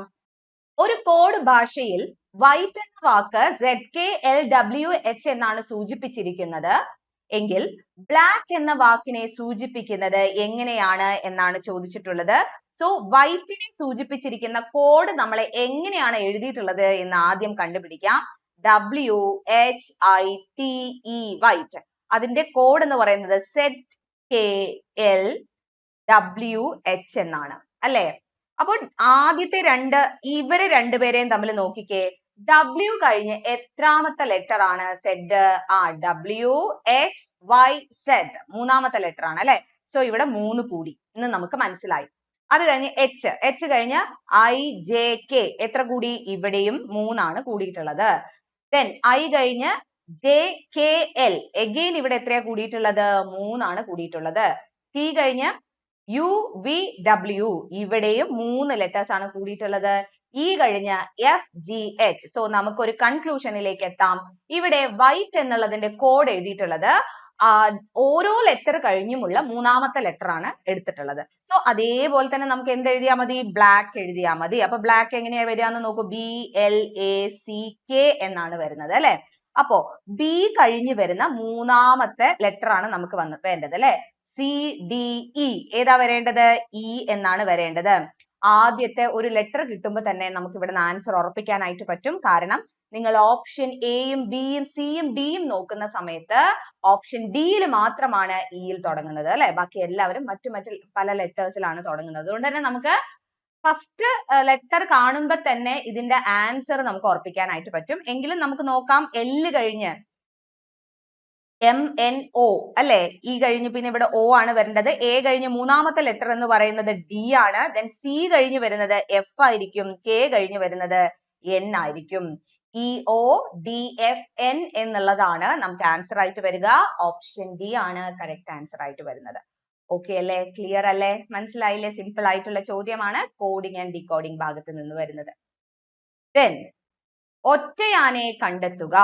ഒരു കോഡ് ഭാഷയിൽ വൈറ്റ് എന്ന വാക്ക് ZKLWH എന്നാണ് സൂചിപ്പിച്ചിരിക്കുന്നത് എങ്കിൽ ബ്ലാക്ക് എന്ന വാക്കിനെ സൂചിപ്പിക്കുന്നത് എങ്ങനെയാണ് എന്നാണ് ചോദിച്ചിട്ടുള്ളത്. സോ വൈറ്റിനെ സൂചിപ്പിച്ചിരിക്കുന്ന കോഡ് നമ്മൾ എങ്ങനെയാണ് എഴുതിയിട്ടുള്ളത് എന്ന് ആദ്യം കണ്ടുപിടിക്കാം. WHITE white. അതിന്റെ കോഡ് എന്ന് പറയുന്നത് ZKLWH എന്നാണ് അല്ലെ? അപ്പോൾ ആദ്യത്തെ ഇവരെ രണ്ടുപേരെയും തമ്മിൽ നോക്കിക്കേ. W കഴിഞ്ഞ് എത്രാമത്തെ ലെറ്റർ ആണ്? Z. WXYZ മൂന്നാമത്തെ ലെറ്റർ ആണ് അല്ലെ? സോ ഇവിടെ 3 കൂടി എന്ന് നമുക്ക് മനസ്സിലായി. അത് കഴിഞ്ഞ് H കഴിഞ്ഞ് IJK എത്ര കൂടി? ഇവിടെയും 3 ആണ് കൂടിയിട്ടുള്ളത്. then I കഴിഞ്ഞ് JKL again ഇവിടെ എത്രയാ കൂടിയിട്ടുള്ളത്? 3 ആണ് കൂടിയിട്ടുള്ളത്. T കഴിഞ്ഞ് UVW ഇവിടെയും 3 ലെറ്റേഴ്സ് ആണ് കൂടിയിട്ടുള്ളത്. E കഴിഞ്ഞ് FGH. സോ നമുക്ക് ഒരു കൺക്ലൂഷനിലേക്ക് എത്താം. ഇവിടെ വൈറ്റ് എന്നുള്ളതിന്റെ കോഡ് എഴുതിയിട്ടുള്ളത് ഓരോ ലെറ്റർ കഴിഞ്ഞുമുള്ള മൂന്നാമത്തെ ലെറ്റർ ആണ് എടുത്തിട്ടുള്ളത്. സോ അതേപോലെ തന്നെ നമുക്ക് എന്ത് എഴുതിയാൽ മതി? ബ്ലാക്ക് എഴുതിയാൽ മതി. അപ്പൊ ബ്ലാക്ക് എങ്ങനെയാ വരികയെന്ന് നോക്കൂ. BLACK എന്നാണ് വരുന്നത് അല്ലെ? അപ്പോ B കഴിഞ്ഞ് വരുന്ന മൂന്നാമത്തെ ലെറ്റർ ആണ് നമുക്ക് വേണ്ടത് അല്ലെ? CDE ഏതാ വരേണ്ടത്? E എന്നാണ് വരേണ്ടത്. ആദ്യത്തെ ഒരു ലെറ്റർ കിട്ടുമ്പോൾ തന്നെ നമുക്ക് ഇവിടെ ആൻസർ ഉറപ്പിക്കാനായിട്ട് പറ്റും. കാരണം നിങ്ങൾ ഓപ്ഷൻ എയും ബിയും സിയും ഡിയും നോക്കുന്ന സമയത്ത് ഓപ്ഷൻ ഡിയിൽ മാത്രമാണ് ഇയിൽ തുടങ്ങുന്നത് അല്ലെ? ബാക്കി എല്ലാവരും മറ്റു പല ലെറ്റേഴ്സിലാണ് തുടങ്ങുന്നത്. അതുകൊണ്ട് തന്നെ നമുക്ക് ഫസ്റ്റ് ലെറ്റർ കാണുമ്പോൾ തന്നെ ഇതിന്റെ ആൻസർ നമുക്ക് ഉറപ്പിക്കാനായിട്ട് പറ്റും. എങ്കിലും നമുക്ക് നോക്കാം. L കഴിഞ്ഞ് MNO അല്ലെ? E കഴിഞ്ഞ് പിന്നെ ഇവിടെ O ആണ് വരേണ്ടത്. A കഴിഞ്ഞ് മൂന്നാമത്തെ ലെറ്റർ എന്ന് പറയുന്നത് D ആണ്. then C കഴിഞ്ഞ് വരുന്നത് F ആയിരിക്കും. K കഴിഞ്ഞ് വരുന്നത് N ആയിരിക്കും. EODFN എന്നുള്ളതാണ് നമുക്ക് ആൻസർ ആയിട്ട് വരിക. ഓപ്ഷൻ ഡി ആണ് കറക്റ്റ് ആൻസർ ആയിട്ട് വരുന്നത്. ഓക്കെ അല്ലേ? ക്ലിയർ അല്ലേ? മനസ്സിലായില്ലേ? സിമ്പിൾ ആയിട്ടുള്ള ചോദ്യമാണ്. കോഡിംഗ് ആൻഡ് ഡീകോഡിംഗ് ഭാഗത്ത് നിന്ന് വരുന്നത്. then ഒറ്റയാനെ കണ്ടെത്തുക.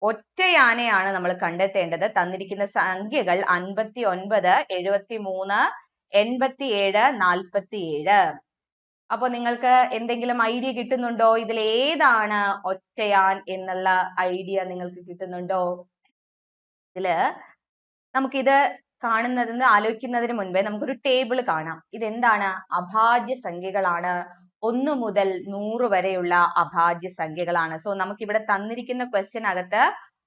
ഒറ്റയാനെയാണ് നമ്മൾ കണ്ടെത്തേണ്ടത്. തന്നിരിക്കുന്ന സംഖ്യകൾ 59, 73, 87, 47. അപ്പൊ നിങ്ങൾക്ക് എന്തെങ്കിലും ഐഡിയ കിട്ടുന്നുണ്ടോ? ഇതിൽ ഏതാണ് ഒറ്റയാൻ എന്നുള്ള ഐഡിയ നിങ്ങൾക്ക് കിട്ടുന്നുണ്ടോ? ഇതില് നമുക്കിത് കാണുന്നതിന് ആലോചിക്കുന്നതിന് മുൻപേ നമുക്കൊരു ടേബിൾ കാണാം. ഇതെന്താണ്? അഭാജ്യ സംഖ്യകളാണ്. 1 മുതൽ 100 വരെയുള്ള അഭാജ്യ സംഖ്യകളാണ്. സോ നമുക്ക് ഇവിടെ തന്നിരിക്കുന്ന ക്വസ്റ്റ്യൻ അകത്ത്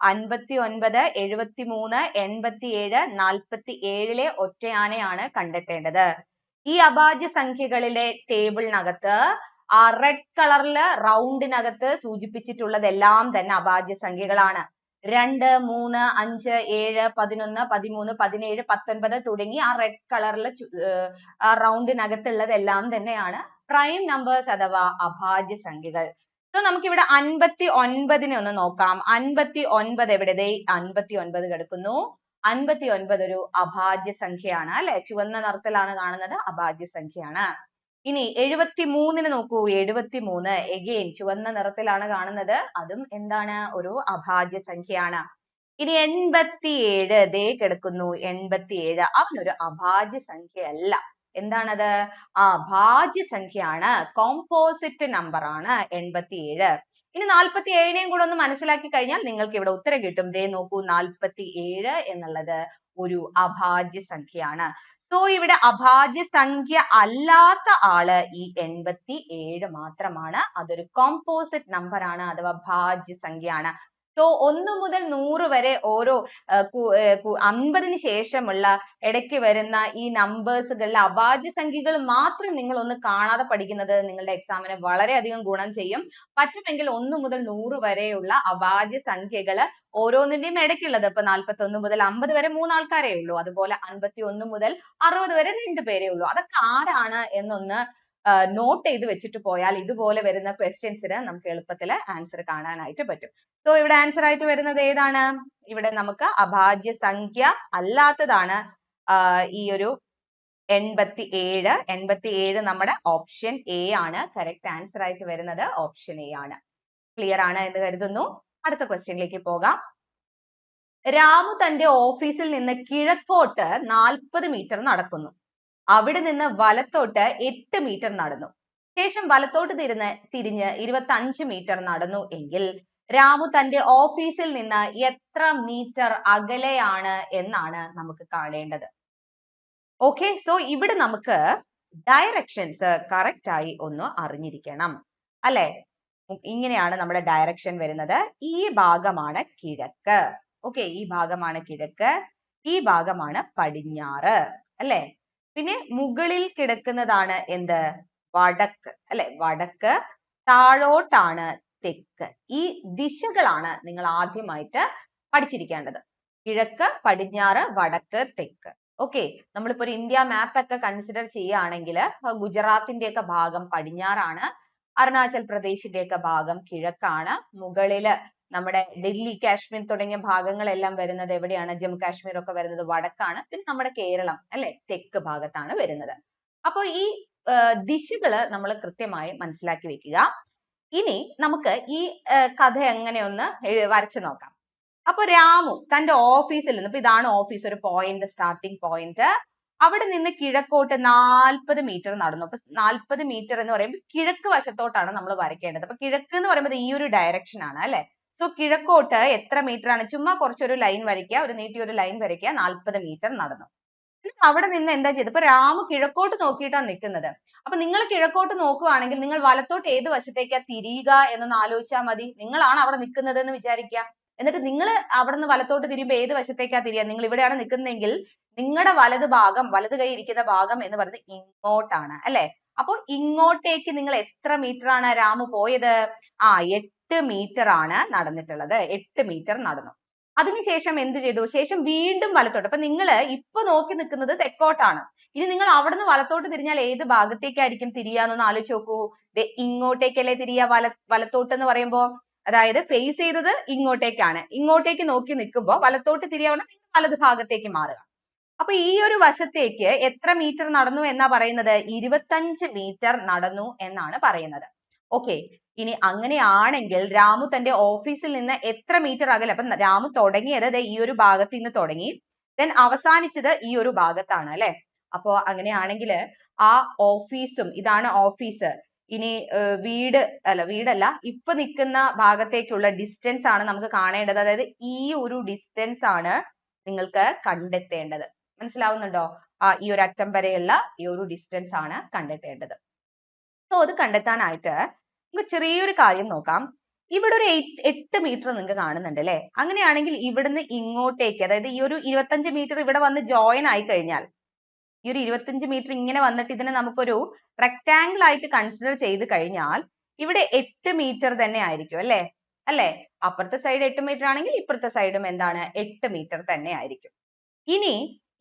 59, 73, 87, 47 ഒറ്റയാനെയാണ് കണ്ടെത്തേണ്ടത്. ഈ അഭാജ്യ സംഖ്യകളിലെ ടേബിളിനകത്ത് ആ റെഡ് കളറില് റൗണ്ടിനകത്ത് സൂചിപ്പിച്ചിട്ടുള്ളതെല്ലാം തന്നെ അഭാജ്യ സംഖ്യകളാണ്. 2, 3, 5, 7, 11, 13, 17, 19 തുടങ്ങി ആ റെഡ് കളറിൽ ആ റൗണ്ടിനകത്തുള്ളതെല്ലാം തന്നെയാണ് പ്രൈം നമ്പേഴ്സ് അഥവാ അഭാജ്യ സംഖ്യകൾ. സോ നമുക്കിവിടെ 59 ഒന്ന് നോക്കാം. 59 എവിടെ? 59 കിടക്കുന്നു. 59 ഒരു അഭാജ്യ സംഖ്യയാണ് അല്ലെ? ചുവന്ന നിറത്തിലാണ് കാണുന്നത്, അഭാജ്യ സംഖ്യയാണ്. ഇനി 73 നോക്കൂ. 73 again ചുവന്ന നിറത്തിലാണ് കാണുന്നത്, അതും എന്താണ്? ഒരു അഭാജ്യ സംഖ്യയാണ്. ഇനി 87 ദേ കിടക്കുന്നു. 87 അവനൊരു അഭാജ്യ സംഖ്യയല്ല. എന്താണത്? ഭാജ്യ സംഖ്യയാണ്, കോമ്പോസിറ്റ് നമ്പർ ആണ് 87. ഇനി 47നെയും കൂടെ ഒന്ന് മനസ്സിലാക്കി കഴിഞ്ഞാൽ നിങ്ങൾക്ക് ഇവിടെ ഉത്തരം കിട്ടും. ദേ നോക്കൂ, 47 എന്നുള്ളത് ഒരു അഭാജ്യ സംഖ്യയാണ്. സോ ഇവിടെ അഭാജ്യ സംഖ്യ അല്ലാത്ത ആള് ഈ 87 മാത്രമാണ്. അതൊരു കോമ്പോസിറ്റ് നമ്പർ ആണ് അഥവാ ഭാജ്യ സംഖ്യയാണ്. സോ 1 മുതൽ 100 വരെ ഓരോ 50ന് ശേഷമുള്ള ഇടയ്ക്ക് വരുന്ന ഈ നമ്പേഴ്സുകളിലെ അഭാജ്യ സംഖ്യകൾ മാത്രം നിങ്ങൾ ഒന്ന് കാണാതെ പഠിക്കുന്നത് നിങ്ങളുടെ എക്സാമിന് വളരെയധികം ഗുണം ചെയ്യും. പറ്റുമെങ്കിൽ 1 മുതൽ 100 വരെയുള്ള അഭാജ്യ സംഖ്യകൾ ഓരോന്നിന്റെയും ഇടയ്ക്കുള്ളത്, ഇപ്പൊ 41 മുതൽ 50 വരെ 3 ആൾക്കാരേ ഉള്ളൂ. അതുപോലെ 51 മുതൽ 60 വരെ 2 പേരേ ഉള്ളൂ. അതൊക്കെ ആരാണ് എന്നൊന്ന് നോട്ട് ചെയ്ത് വെച്ചിട്ട് പോയാൽ ഇതുപോലെ വരുന്ന ക്വസ്റ്റ്യൻസിന് നമുക്ക് എളുപ്പത്തിൽ ആൻസർ കാണാനായിട്ട് പറ്റും. സോ ഇവിടെ ആൻസർ ആയിട്ട് വരുന്നത് ഏതാണ്? ഇവിടെ നമുക്ക് അഭാജ്യ സംഖ്യ അല്ലാത്തതാണ് ഈ ഒരു 87. 87 നമ്മുടെ ഓപ്ഷൻ എ ആണ്. കറക്റ്റ് ആൻസർ ആയിട്ട് വരുന്നത് ഓപ്ഷൻ എ ആണ്. ക്ലിയർ ആണ് എന്ന് കരുതുന്നു. അടുത്ത ക്വസ്റ്റ്യനിലേക്ക് പോകാം. രാമു തന്റെ ഓഫീസിൽ നിന്ന് കിഴക്കോട്ട് 40 മീറ്റർ നടക്കുന്നു. അവിടെ നിന്ന് വലത്തോട്ട് 8 മീറ്റർ നടന്നു. ശേഷം വലത്തോട്ട് തിരിഞ്ഞ് 25 മീറ്റർ നടന്നു എങ്കിൽ രാമു തന്റെ ഓഫീസിൽ നിന്ന് എത്ര മീറ്റർ അകലെയാണ് എന്നാണ് നമുക്ക് കാണേണ്ടത്. ഓക്കെ, സോ ഇവിടെ നമുക്ക് ഡയറക്ഷൻസ് കറക്റ്റ് ആയി ഒന്ന് അറിഞ്ഞിരിക്കണം അല്ലെ? ഇങ്ങനെയാണ് നമ്മുടെ ഡയറക്ഷൻ വരുന്നത്. ഈ ഭാഗമാണ് കിഴക്ക്. ഓക്കെ, ഈ ഭാഗമാണ് കിഴക്ക്, ഈ ഭാഗമാണ് പടിഞ്ഞാറ് അല്ലെ? പിന്നെ മുകളിൽ കിടക്കുന്നതാണ് എന്ത്? വടക്ക് അല്ലെ? വടക്ക്. താഴോട്ടാണ് തെക്ക്. ഈ ദിശകളാണ് നിങ്ങൾ ആദ്യമായിട്ട് പഠിച്ചിരിക്കേണ്ടത്. കിഴക്ക്, പടിഞ്ഞാറ്, വടക്ക്, തെക്ക്. ഓക്കെ, നമ്മളിപ്പോ ഒരു ഇന്ത്യ മാപ്പ് ഒക്കെ കൺസിഡർ ചെയ്യുകയാണെങ്കിൽ ഗുജറാത്തിന്റെ ഒക്കെ ഭാഗം പടിഞ്ഞാറാണ്, അരുണാചൽ പ്രദേശിന്റെ ഒക്കെ ഭാഗം കിഴക്കാണ്, മുകളില് നമ്മുടെ ഡൽഹി, കാശ്മീർ തുടങ്ങിയ ഭാഗങ്ങളെല്ലാം വരുന്നത് എവിടെയാണ്? ജമ്മു കാശ്മീർ ഒക്കെ വരുന്നത് വടക്കാണ്. പിന്നെ നമ്മുടെ കേരളം അല്ലെ തെക്ക് ഭാഗത്താണ് വരുന്നത്. അപ്പൊ ഈ ദിശകള് നമ്മൾ കൃത്യമായി മനസ്സിലാക്കി വെക്കുക. ഇനി നമുക്ക് ഈ കഥ എങ്ങനെ ഒന്ന് വരച്ചു നോക്കാം. അപ്പൊ രാമു തന്റെ ഓഫീസിൽ നിന്ന്, ഇപ്പൊ ഇതാണ് ഓഫീസ്, ഒരു പോയിന്റ്, സ്റ്റാർട്ടിംഗ് പോയിന്റ്. അവിടെ നിന്ന് കിഴക്കോട്ട് 40 മീറ്റർ നടന്നു. അപ്പൊ 40 മീറ്റർ എന്ന് പറയുമ്പോൾ കിഴക്ക് വശത്തോട്ടാണ് നമ്മൾ വരയ്ക്കേണ്ടത്. അപ്പൊ കിഴക്ക് എന്ന് പറയുമ്പോൾ ഈ ഒരു ഡയറക്ഷൻ ആണ് അല്ലെ? സോ കിഴക്കോട്ട് എത്ര മീറ്റർ ആണ്? ചുമ്മാ കുറച്ചൊരു ലൈൻ വരയ്ക്കുക, ഒരു നീട്ടിയ ഒരു ലൈൻ വരയ്ക്കുക. 40 മീറ്റർ നടന്നു. അവിടെ നിന്ന് എന്താ ചെയ്തത്? ഇപ്പൊ രാമു കിഴക്കോട്ട് നോക്കിയിട്ടാണ് നിൽക്കുന്നത്. അപ്പൊ നിങ്ങൾ കിഴക്കോട്ട് നോക്കുകയാണെങ്കിൽ നിങ്ങൾ വലത്തോട്ട് ഏത് വശത്തേക്കാ തിരിയുക എന്നൊന്ന് ആലോചിച്ചാൽ മതി. നിങ്ങളാണ് അവിടെ നിൽക്കുന്നത് എന്ന് വിചാരിക്കുക. എന്നിട്ട് നിങ്ങൾ അവിടെ നിന്ന് വലത്തോട്ട് തിരിയുമ്പോൾ ഏത് വശത്തേക്കാ തിരിയുക? നിങ്ങൾ ഇവിടെയാണ് നിൽക്കുന്നതെങ്കിൽ നിങ്ങളുടെ വലത് ഭാഗം, വലത് കൈ ഇരിക്കുന്ന ഭാഗം എന്ന് പറയുന്നത് ഇങ്ങോട്ടാണ് അല്ലെ? അപ്പൊ ഇങ്ങോട്ടേക്ക് നിങ്ങൾ എത്ര മീറ്റർ ആണ് രാമു പോയത്? 8 മീറ്റർ ആണ് നടന്നിട്ടുള്ളത്. 8 മീറ്റർ നടന്നു. അതിനുശേഷം എന്ത് ചെയ്തു? ശേഷം വീണ്ടും വലത്തോട്ട്. അപ്പൊ നിങ്ങൾ ഇപ്പൊ നോക്കി നിൽക്കുന്നത് തെക്കോട്ടാണ്. ഇനി നിങ്ങൾ അവിടുന്ന് വലത്തോട്ട് തിരിഞ്ഞാൽ ഏത് ഭാഗത്തേക്കായിരിക്കും തിരിയാന്നൊന്ന് ആലോചിച്ച് നോക്കൂ. ഇങ്ങോട്ടേക്കല്ലേ തിരിയാ വലത്തോട്ട് എന്ന് പറയുമ്പോ? അതായത് ഫേസ് ചെയ്തത് ഇങ്ങോട്ടേക്കാണ്. ഇങ്ങോട്ടേക്ക് നോക്കി നിൽക്കുമ്പോൾ വലത്തോട്ട് തിരിയാവുന്ന വലത് ഭാഗത്തേക്ക് മാറുക. അപ്പൊ ഈ ഒരു വശത്തേക്ക് എത്ര മീറ്റർ നടന്നു എന്നാ പറയുന്നത്? 25 മീറ്റർ നടന്നു എന്നാണ് പറയുന്നത്. ഓക്കെ, ഇനി അങ്ങനെയാണെങ്കിൽ രാമു തന്റെ ഓഫീസിൽ നിന്ന് എത്ര മീറ്റർ അകലെ? അപ്പൊ രാമു തുടങ്ങിയത് ഈ ഒരു ഭാഗത്ത് നിന്ന് തുടങ്ങി, ദെൻ അവസാനിച്ചത് ഈ ഒരു ഭാഗത്താണ് അല്ലെ? അപ്പോ അങ്ങനെയാണെങ്കിൽ ആ ഓഫീസും, ഇതാണ് ഓഫീസ്, ഇനി വീടല്ല, ഇപ്പൊ നിൽക്കുന്ന ഭാഗത്തേക്കുള്ള ഡിസ്റ്റൻസ് ആണ് നമുക്ക് കാണേണ്ടത്. അതായത് ഈ ഒരു ഡിസ്റ്റൻസ് ആണ് നിങ്ങൾക്ക് കണ്ടെത്തേണ്ടത്. മനസ്സിലാവുന്നുണ്ടോ? ഈ ഒരു അറ്റം വരെയുള്ള ഈ ഒരു ഡിസ്റ്റൻസ് ആണ് കണ്ടെത്തേണ്ടത്. സോ അത് കണ്ടെത്താനായിട്ട് നമുക്ക് ചെറിയൊരു കാര്യം നോക്കാം. ഇവിടെ ഒരു 8 മീറ്റർ നിങ്ങൾക്ക് കാണുന്നുണ്ട് അല്ലെ? അങ്ങനെയാണെങ്കിൽ ഇവിടുന്ന് ഇങ്ങോട്ടേക്ക്, അതായത് ഈ ഒരു 25 മീറ്റർ ഇവിടെ വന്ന് ജോയിൻ ആയി കഴിഞ്ഞാൽ, ഈ ഒരു 25 മീറ്റർ ഇങ്ങനെ വന്നിട്ട് ഇതിനെ നമുക്കൊരു റെക്ടാംഗിൾ ആയിട്ട് കൺസിഡർ ചെയ്ത് കഴിഞ്ഞാൽ ഇവിടെ 8 മീറ്റർ തന്നെ ആയിരിക്കും അല്ലെ? അല്ലെ? അപ്പുറത്തെ സൈഡ് 8 മീറ്റർ ആണെങ്കിൽ ഇപ്പുറത്തെ സൈഡും എന്താണ്? 8 മീറ്റർ തന്നെ ആയിരിക്കും. ഇനി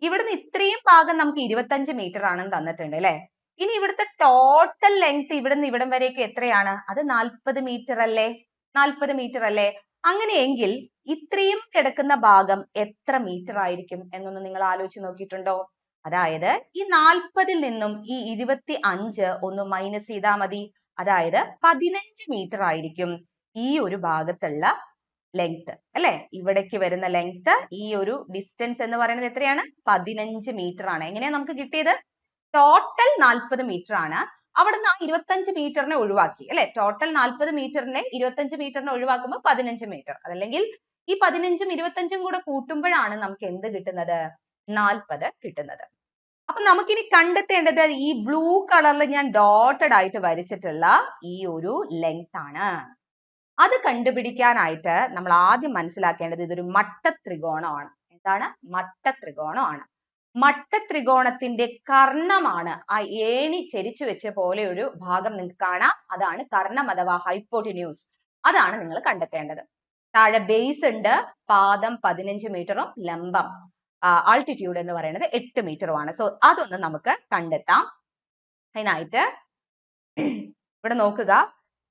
ഇവിടുന്ന് ഇത്രയും ഭാഗം നമുക്ക് 25 മീറ്റർ ആണെന്ന് തന്നിട്ടുണ്ട് അല്ലെ? ഇനി ഇവിടുത്തെ ടോട്ടൽ ലെങ്ത് ഇവിടുന്ന് ഇവിടം വരേക്ക് എത്രയാണ്? അത് 40 മീറ്റർ അല്ലേ? 40 മീറ്റർ അല്ലേ? അങ്ങനെയെങ്കിൽ ഇത്രയും കിടക്കുന്ന ഭാഗം എത്ര മീറ്റർ ആയിരിക്കും എന്നൊന്ന് നിങ്ങൾ ആലോചിച്ച് നോക്കിയിട്ടുണ്ടോ? അതായത് ഈ 40ൽ നിന്നും ഈ 25 ഒന്ന് മൈനസ് ചെയ്താൽ മതി. അതായത് 15 മീറ്റർ ആയിരിക്കും ഈ ഒരു ഭാഗത്തുള്ള ലെങ്ത് അല്ലെ? ഇവിടേക്ക് വരുന്ന ലെങ്ത്, ഈ ഒരു ഡിസ്റ്റൻസ് എന്ന് പറയുന്നത് എത്രയാണ്? 15 മീറ്റർ ആണ്. എങ്ങനെയാ നമുക്ക് കിട്ടിയത്? ടോട്ടൽ 40 മീറ്റർ ആണ്. അവിടുന്ന് ആ 25 മീറ്ററിനെ ഒഴിവാക്കി അല്ലെ? ടോട്ടൽ 40 മീറ്ററിനെ 25 മീറ്ററിനെ ഒഴിവാക്കുമ്പോൾ 15 മീറ്റർ. അതല്ലെങ്കിൽ ഈ 15ഉം 25ഉം കൂടെ കൂട്ടുമ്പോഴാണ് നമുക്ക് എന്ത് കിട്ടുന്നത്? 40 കിട്ടുന്നത്. അപ്പൊ നമുക്കിനി കണ്ടെത്തേണ്ടത് ഈ ബ്ലൂ കളറിൽ ഞാൻ ഡോട്ടഡ് ആയിട്ട് വരച്ചിട്ടുള്ള ഈ ഒരു ലെങ്ത് ആണ്. അത് കണ്ടുപിടിക്കാനായിട്ട് നമ്മൾ ആദ്യം മനസ്സിലാക്കേണ്ടത് ഇതൊരു മട്ടത്രികോണമാണ്. എന്താണ്? മട്ടത്രികോണമാണ്. മട്ടത്രികോണത്തിന്റെ കർണമാണ് ആ ഏണി ചെരിച്ചു വെച്ച പോലെ ഒരു ഭാഗം നിങ്ങൾക്ക് കാണാം. അതാണ് കർണം അഥവാ ഹൈപ്പോട്ടിന്യൂസ്. അതാണ് നിങ്ങൾ കണ്ടെത്തേണ്ടത്. താഴെ ബേസ് ഉണ്ട്, പാദം 15 മീറ്ററും ലംബം ആൾട്ടിറ്റ്യൂഡ് എന്ന് പറയുന്നത് 8 മീറ്ററുമാണ്. സോ അതൊന്ന് നമുക്ക് കണ്ടെത്താം. അതിനായിട്ട് ഇവിടെ നോക്കുക,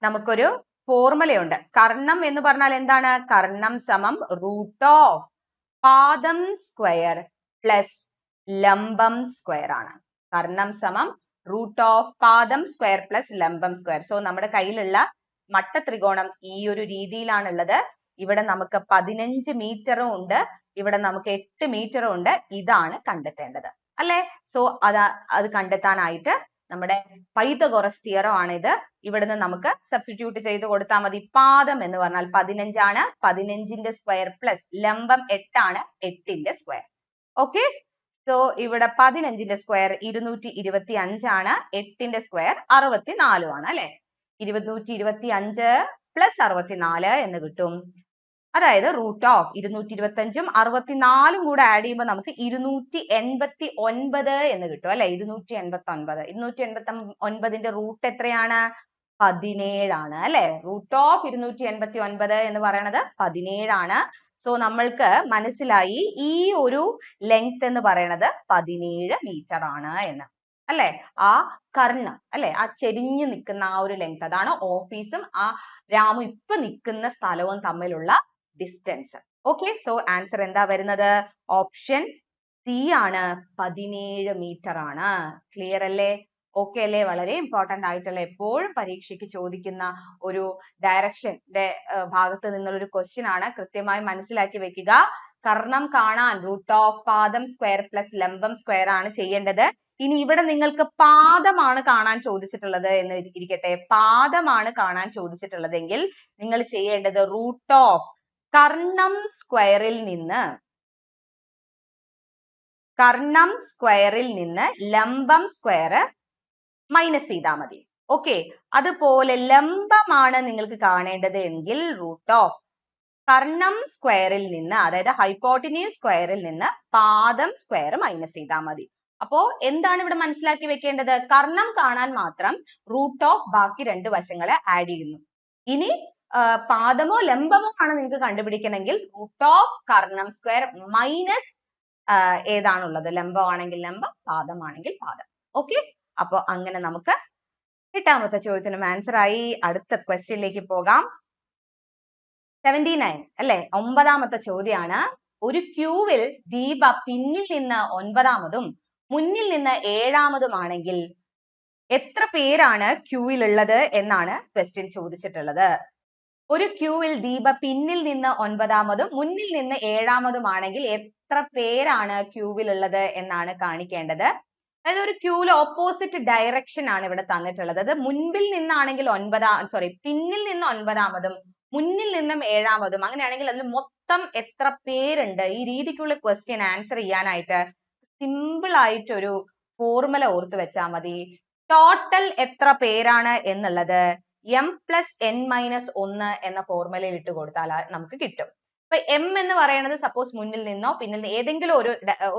നമുക്കൊരു ഫോർമുലയുണ്ട്. കർണം എന്ന് പറഞ്ഞാൽ എന്താണ്? കർണം സമം റൂട്ട് ഓഫ് പാദം സ്ക്വയർ പ്ലസ് ലംബം സ്ക്വയർ ആണ്. കർണം സമം റൂട്ട് ഓഫ് പാദം സ്ക്വയർ പ്ലസ് ലംബം സ്ക്വയർ. സോ നമ്മുടെ കയ്യിലുള്ള മട്ടത്രികോണം ഈ ഒരു രീതിയിലാണുള്ളത്. ഇവിടെ നമുക്ക് 15 മീറ്ററും ഉണ്ട്, ഇവിടെ നമുക്ക് 8 മീറ്ററും ഉണ്ട്. ഇതാണ് കണ്ടെത്തേണ്ടത് അല്ലെ? സോ അത് കണ്ടെത്താനായിട്ട് നമ്മുടെ പൈതഗോറസ് തിയറം ആണ് ഇത്. ഇവിടുന്ന് നമുക്ക് സബ്സ്റ്റിറ്റ്യൂട്ട് ചെയ്ത് കൊടുത്താൽ മതി. പാദം എന്ന് പറഞ്ഞാൽ 15 ആണ്, 15ന്റെ സ്ക്വയർ പ്ലസ് ലംബം 8 ആണ്, 8ന്റെ സ്ക്വയർ. ഓക്കെ, സോ ഇവിടെ 15ന്റെ സ്ക്വയർ 225 ആണ്, 8ന്റെ സ്ക്വയർ 64 ആണ് അല്ലെ? 225 പ്ലസ് 64 എന്ന് കിട്ടും. അതായത് റൂട്ട് ഓഫ് 225ഉം 64ഉം കൂടെ ആഡ് ചെയ്യുമ്പോൾ നമുക്ക് 289 എന്ന് കിട്ടും അല്ലെ? 289ന്റെ റൂട്ട് എത്രയാണ്? 17 ആണ് അല്ലെ? റൂട്ട് ഓഫ് 289 എന്ന് പറയുന്നത് 17 ആണ്. സോ നമ്മൾക്ക് മനസ്സിലായി ഈ ഒരു ലെങ്ത് എന്ന് പറയുന്നത് 17 മീറ്റർ ആണ് എന്ന് അല്ലെ? ആ കർണം അല്ലെ? ആ ചെരിഞ്ഞു നിൽക്കുന്ന ആ ഒരു ലെങ്ത്, അതാണ് ഓഫീസും ആ രാമു ഇപ്പൊ നിൽക്കുന്ന സ്ഥലവും തമ്മിലുള്ള ഡിസ്റ്റൻസ്. ഓക്കെ, സോ ആൻസർ എന്താ വരുന്നത്? ഓപ്ഷൻ സി ആണ്, 17 മീറ്റർ ആണ്. ക്ലിയർ അല്ലേ? ഓക്കെ അല്ലേ? വളരെ ഇമ്പോർട്ടന്റ് ആയിട്ടുള്ള എപ്പോഴും പരീക്ഷയ്ക്ക് ചോദിക്കുന്ന ഒരു ഡയറക്ഷന്റെ ഭാഗത്ത് നിന്നുള്ള ഒരു ക്വസ്റ്റ്യൻ ആണ്. കൃത്യമായി മനസ്സിലാക്കി വെക്കുക. കർണം കാണാൻ റൂട്ട് ഓഫ് പാദം സ്ക്വയർ പ്ലസ് ലംബം സ്ക്വയർ ആണ് ചെയ്യേണ്ടത്. ഇനി ഇവിടെ നിങ്ങൾക്ക് പാദമാണ് കാണാൻ ചോദിച്ചിട്ടുള്ളത് എന്ന് ഇരിക്കട്ടെ, പാദമാണ് കാണാൻ ചോദിച്ചിട്ടുള്ളതെങ്കിൽ നിങ്ങൾ ചെയ്യേണ്ടത് റൂട്ട് ഓഫ് കർണം സ്ക്വയറിൽ നിന്ന് ലംബം സ്ക്വയർ മൈനസ് ചെയ്താൽ മതി. ഓക്കെ, അതുപോലെ ലംബമാണ് നിങ്ങൾക്ക് കാണേണ്ടത് എങ്കിൽ റൂട്ട് ഓഫ് കർണം സ്ക്വയറിൽ നിന്ന്, അതായത് ഹൈപ്പോട്ടിന്യൂസ് സ്ക്വയറിൽ നിന്ന് പാദം സ്ക്വയർ മൈനസ് ചെയ്താൽ മതി. അപ്പോ എന്താണ് ഇവിടെ മനസ്സിലാക്കി വെക്കേണ്ടത്? കർണം കാണാൻ മാത്രം റൂട്ട് ഓഫ് ബാക്കി രണ്ട് വശങ്ങളെ ആഡ് ചെയ്യുന്നു. ഇനി പാദമോ ലംബമോ ആണ് നിങ്ങൾക്ക് കണ്ടുപിടിക്കണമെങ്കിൽ root of Karnam square minus ഏതാണുള്ളത്? ലംബമാണെങ്കിൽ ലംബം, പാദമാണെങ്കിൽ പാദം. ഓക്കെ, അപ്പൊ അങ്ങനെ നമുക്ക് 8ാമത്തെ ചോദ്യത്തിനും ആൻസർ ആയി. അടുത്ത ക്വസ്റ്റ്യനിലേക്ക് പോകാം. 79 അല്ലെ? 9ാമത്തെ ചോദ്യമാണ്. ഒരു ക്യൂവിൽ ദീപ പിന്നിൽ നിന്ന് 9ാമതും മുന്നിൽ നിന്ന് 7ാമതുമാണെങ്കിൽ എത്ര പേരാണ് ക്യൂവിൽ ഉള്ളത് എന്നാണ് ക്വസ്റ്റ്യൻ ചോദിച്ചിട്ടുള്ളത്. ഒരു ക്യൂവിൽ ദീപ പിന്നിൽ നിന്ന് 9ാമതും മുന്നിൽ നിന്ന് 7ാമതുമാണെങ്കിൽ എത്ര പേരാണ് ക്യൂവിൽ ഉള്ളത് എന്നാണ് കാണിക്കേണ്ടത്. അതായത് ഒരു ക്യൂല് ഓപ്പോസിറ്റ് ഡയറക്ഷൻ ആണ് ഇവിടെ തന്നിട്ടുള്ളത്. അത് മുൻപിൽ നിന്നാണെങ്കിൽ പിന്നിൽ നിന്ന് 9-മതും മുന്നിൽ നിന്നും 7-മതും അങ്ങനെയാണെങ്കിൽ അതിൽ മൊത്തം എത്ര പേരുണ്ട്? ഈ രീതിക്കുള്ള ക്വസ്റ്റ്യൻ ആൻസർ ചെയ്യാനായിട്ട് സിമ്പിൾ ആയിട്ടൊരു ഫോർമുല ഓർത്ത് വെച്ചാൽ മതി. ടോട്ടൽ എത്ര പേരാണ് എന്നുള്ളത് m+n-1 എന്ന ഫോർമുലയിൽ ഇട്ട് കൊടുത്താൽ നമുക്ക് കിട്ടും. അപ്പൊ m എന്ന് പറയുന്നത് സപ്പോസ് മുന്നിൽ നിന്നോ പിന്നിൽ ഏതെങ്കിലും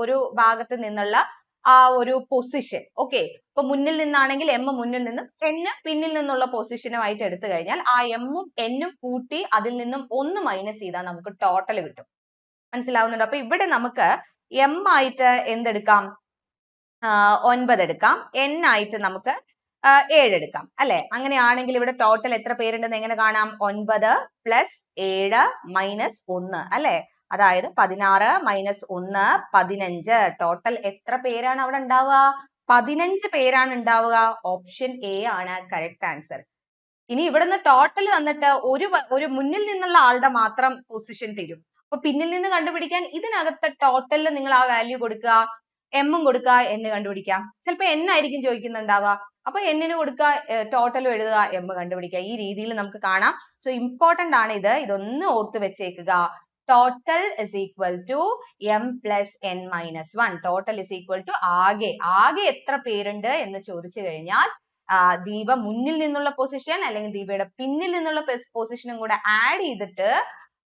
ഒരു ഭാഗത്ത് നിന്നുള്ള ആ ഒരു പൊസിഷൻ. ഓക്കെ, ഇപ്പൊ മുന്നിൽ നിന്നാണെങ്കിൽ m മുന്നിൽ നിന്നും n പിന്നിൽ നിന്നുള്ള പൊസിഷനുമായിട്ട് എടുത്തു കഴിഞ്ഞാൽ ആ m ഉം n ഉം കൂട്ടി അതിൽ നിന്നും 1 മൈനസ് ചെയ്താൽ നമുക്ക് ടോട്ടൽ കിട്ടും. മനസ്സിലാവുന്നുണ്ടോ? അപ്പൊ ഇവിടെ നമുക്ക് m ആയിട്ട് എന്തെടുക്കാം? 9 എടുക്കാം. n ആയിട്ട് നമുക്ക് 7 എടുക്കാം അല്ലെ? അങ്ങനെയാണെങ്കിൽ ഇവിടെ ടോട്ടൽ എത്ര പേരുണ്ടെന്ന് എങ്ങനെ കാണാം? 9 + 7 - 1 അല്ലെ? അതായത് 16 - 1 15. ടോട്ടൽ എത്ര പേരാണ് അവിടെ ഉണ്ടാവുക? 15 പേരാണ് ഉണ്ടാവുക. ഓപ്ഷൻ എ ആണ് കറക്റ്റ് ആൻസർ. ഇനി ഇവിടുന്ന് ടോട്ടൽ തന്നിട്ട് ഒരു മുന്നിൽ നിന്നുള്ള ആളുടെ മാത്രം പൊസിഷൻ തരും. അപ്പൊ പിന്നിൽ നിന്ന് കണ്ടുപിടിക്കാൻ ഇതിനകത്ത് ടോട്ടലിൽ നിങ്ങൾ ആ വാല്യൂ കൊടുക്കുക, m കൊടുക്കുക, n കണ്ടുപിടിക്കാം. ചിലപ്പോ n ആയിരിക്കും ചോദിക്കുന്നുണ്ടാവുക. അപ്പൊ n ന് കൊടുക്കുക, ടോട്ടലും എഴുതുക, m കണ്ടുപിടിക്കുക. ഈ രീതിയിൽ നമുക്ക് കാണാം. സോ ഇമ്പോർട്ടന്റ് ആണ് ഇത്. ഇതൊന്ന് ഓർത്ത് വെച്ചേക്കുക. Total is equal to m+n-1. Total is equal to ആകെ എത്ര പേരുണ്ട് എന്ന് ചോദിച്ചു കഴിഞ്ഞാൽ ദീപ മുന്നിൽ നിന്നുള്ള പൊസിഷൻ അല്ലെങ്കിൽ ദീപയുടെ പിന്നിൽ നിന്നുള്ള പൊസിഷനും കൂടെ ആഡ് ചെയ്തിട്ട്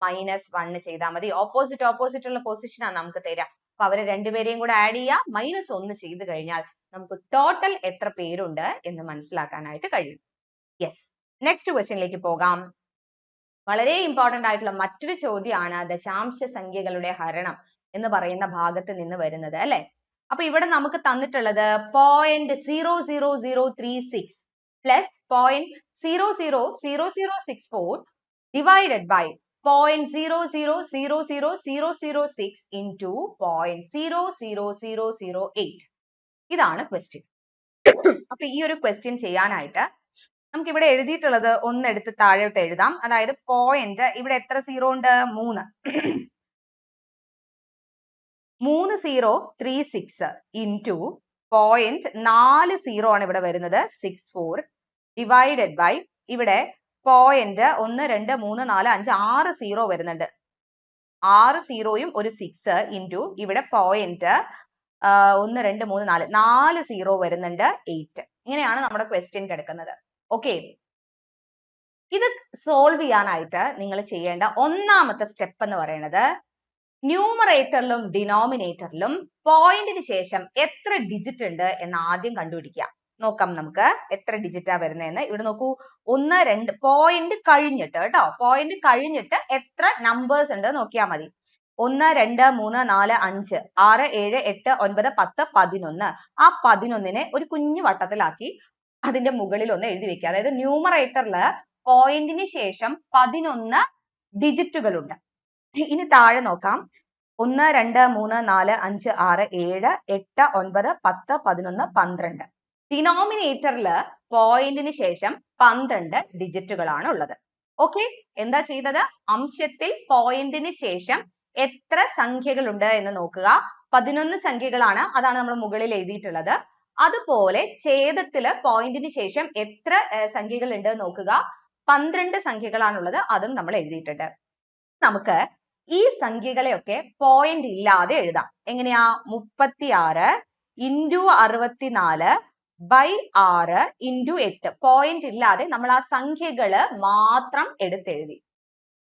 -1 ചെയ്താൽ മതി. ഓപ്പോസിറ്റ് ഉള്ള പൊസിഷനാണ് നമുക്ക് തരാം. അപ്പൊ അവരെ രണ്ടുപേരെയും കൂടെ ആഡ് ചെയ്യുക, -1 ചെയ്ത് കഴിഞ്ഞാൽ നമുക്ക് ടോട്ടൽ എത്ര പേരുണ്ട് എന്ന് മനസ്സിലാക്കാനായിട്ട് കഴിയും. യെസ്, നെക്സ്റ്റ് ക്വസ്റ്റ്യനിലേക്ക് പോകാം. വളരെ ഇമ്പോർട്ടന്റ് ആയിട്ടുള്ള മറ്റൊരു ചോദ്യമാണ് ദശാംശ സംഖ്യകളുടെ ഹരണം എന്ന് പറയുന്ന ഭാഗത്ത് നിന്ന് വരുന്നത് അല്ലെ? അപ്പൊ ഇവിടെ നമുക്ക് തന്നിട്ടുള്ളത് 0.00036 plus 0.000064 divided by 0.0000006 into 0.00008. ഇതാണ് ക്വസ്റ്റ്യൻ. അപ്പൊ ഈ ഒരു ക്വസ്റ്റ്യൻ ചെയ്യാനായിട്ട് നമുക്ക് ഇവിടെ എഴുതിയിട്ടുള്ളത് ഒന്ന് എടുത്ത് താഴോട്ട് എഴുതാം. അതായത് പോയിന്റ് ഇവിടെ എത്ര സീറോ ഉണ്ട്? 3036 into 0.40 ആണ് ഇവിടെ വരുന്നത് 64 ഡിവൈഡഡ് ബൈ ഇവിടെ പോയിന്റ് 1 2 3 4 5 6 സീറോ വരുന്നുണ്ട്. 6 സീറോയും ഒരു 6 into ഇവിടെ പോയിന്റ് 1 2 3 4 4 സീറോ വരുന്നുണ്ട് 8. ഇങ്ങനെയാണ് നമ്മുടെ ക്വസ്റ്റ്യൻ കിടക്കുന്നത്. ഓക്കെ, ഇത് സോൾവ് ചെയ്യാനായിട്ട് നിങ്ങൾ ചെയ്യേണ്ട ഒന്നാമത്തെ സ്റ്റെപ്പ് എന്ന് പറയുന്നത് ന്യൂമറേറ്ററിലും ഡിനോമിനേറ്ററിലും പോയിന്റിന് ശേഷം എത്ര ഡിജിറ്റ് ഉണ്ട് എന്ന് ആദ്യം കണ്ടുപിടിക്കുക. നോക്കാം നമുക്ക് എത്ര ഡിജിറ്റാ വരുന്നതെന്ന്. ഇവിടെ നോക്കൂ, 1 2 പോയിന്റ് കഴിഞ്ഞിട്ട് കേട്ടോ, പോയിന്റ് കഴിഞ്ഞിട്ട് എത്ര നമ്പേഴ്സ് ഉണ്ട് നോക്കിയാൽ മതി. 1 2 3 4 5 6 7 8 9 10 11. ആ 11നെ ഒരു കുഞ്ഞു വട്ടത്തിലാക്കി അതിന്റെ മുകളിൽ ഒന്ന് എഴുതി വെക്കുക. അതായത് ന്യൂമറേറ്ററില് പോയിന്റിന് ശേഷം 11 ഡിജിറ്റുകൾ ഉണ്ട്. ഇനി താഴെ നോക്കാം, 1 2 3 4 5 6 7 8 9 10 11 12. ഡിനോമിനേറ്ററില് പോയിന്റിന് ശേഷം 12 ഡിജിറ്റുകളാണ് ഉള്ളത്. ഓക്കെ, എന്താ ചെയ്തത്? അംശത്തിൽ പോയിന്റിന് ശേഷം എത്ര സംഖ്യകളുണ്ട് എന്ന് നോക്കുക. 11 സംഖ്യകളാണ്, അതാണ് നമ്മൾ മുകളിൽ എഴുതിയിട്ടുള്ളത്. അതുപോലെ ഛേദത്തില് പോയിന്റിന് ശേഷം എത്ര സംഖ്യകൾ ഉണ്ട് നോക്കുക. 12 സംഖ്യകളാണുള്ളത്, അതും നമ്മൾ എഴുതിയിട്ടുണ്ട്. നമുക്ക് ഈ സംഖ്യകളെയൊക്കെ പോയിന്റ് ഇല്ലാതെ എഴുതാം. എങ്ങനെയാ? 36 into 64 by 6 into 8. പോയിന്റ് ഇല്ലാതെ നമ്മൾ ആ സംഖ്യകള് മാത്രം എടുത്തെഴുതി.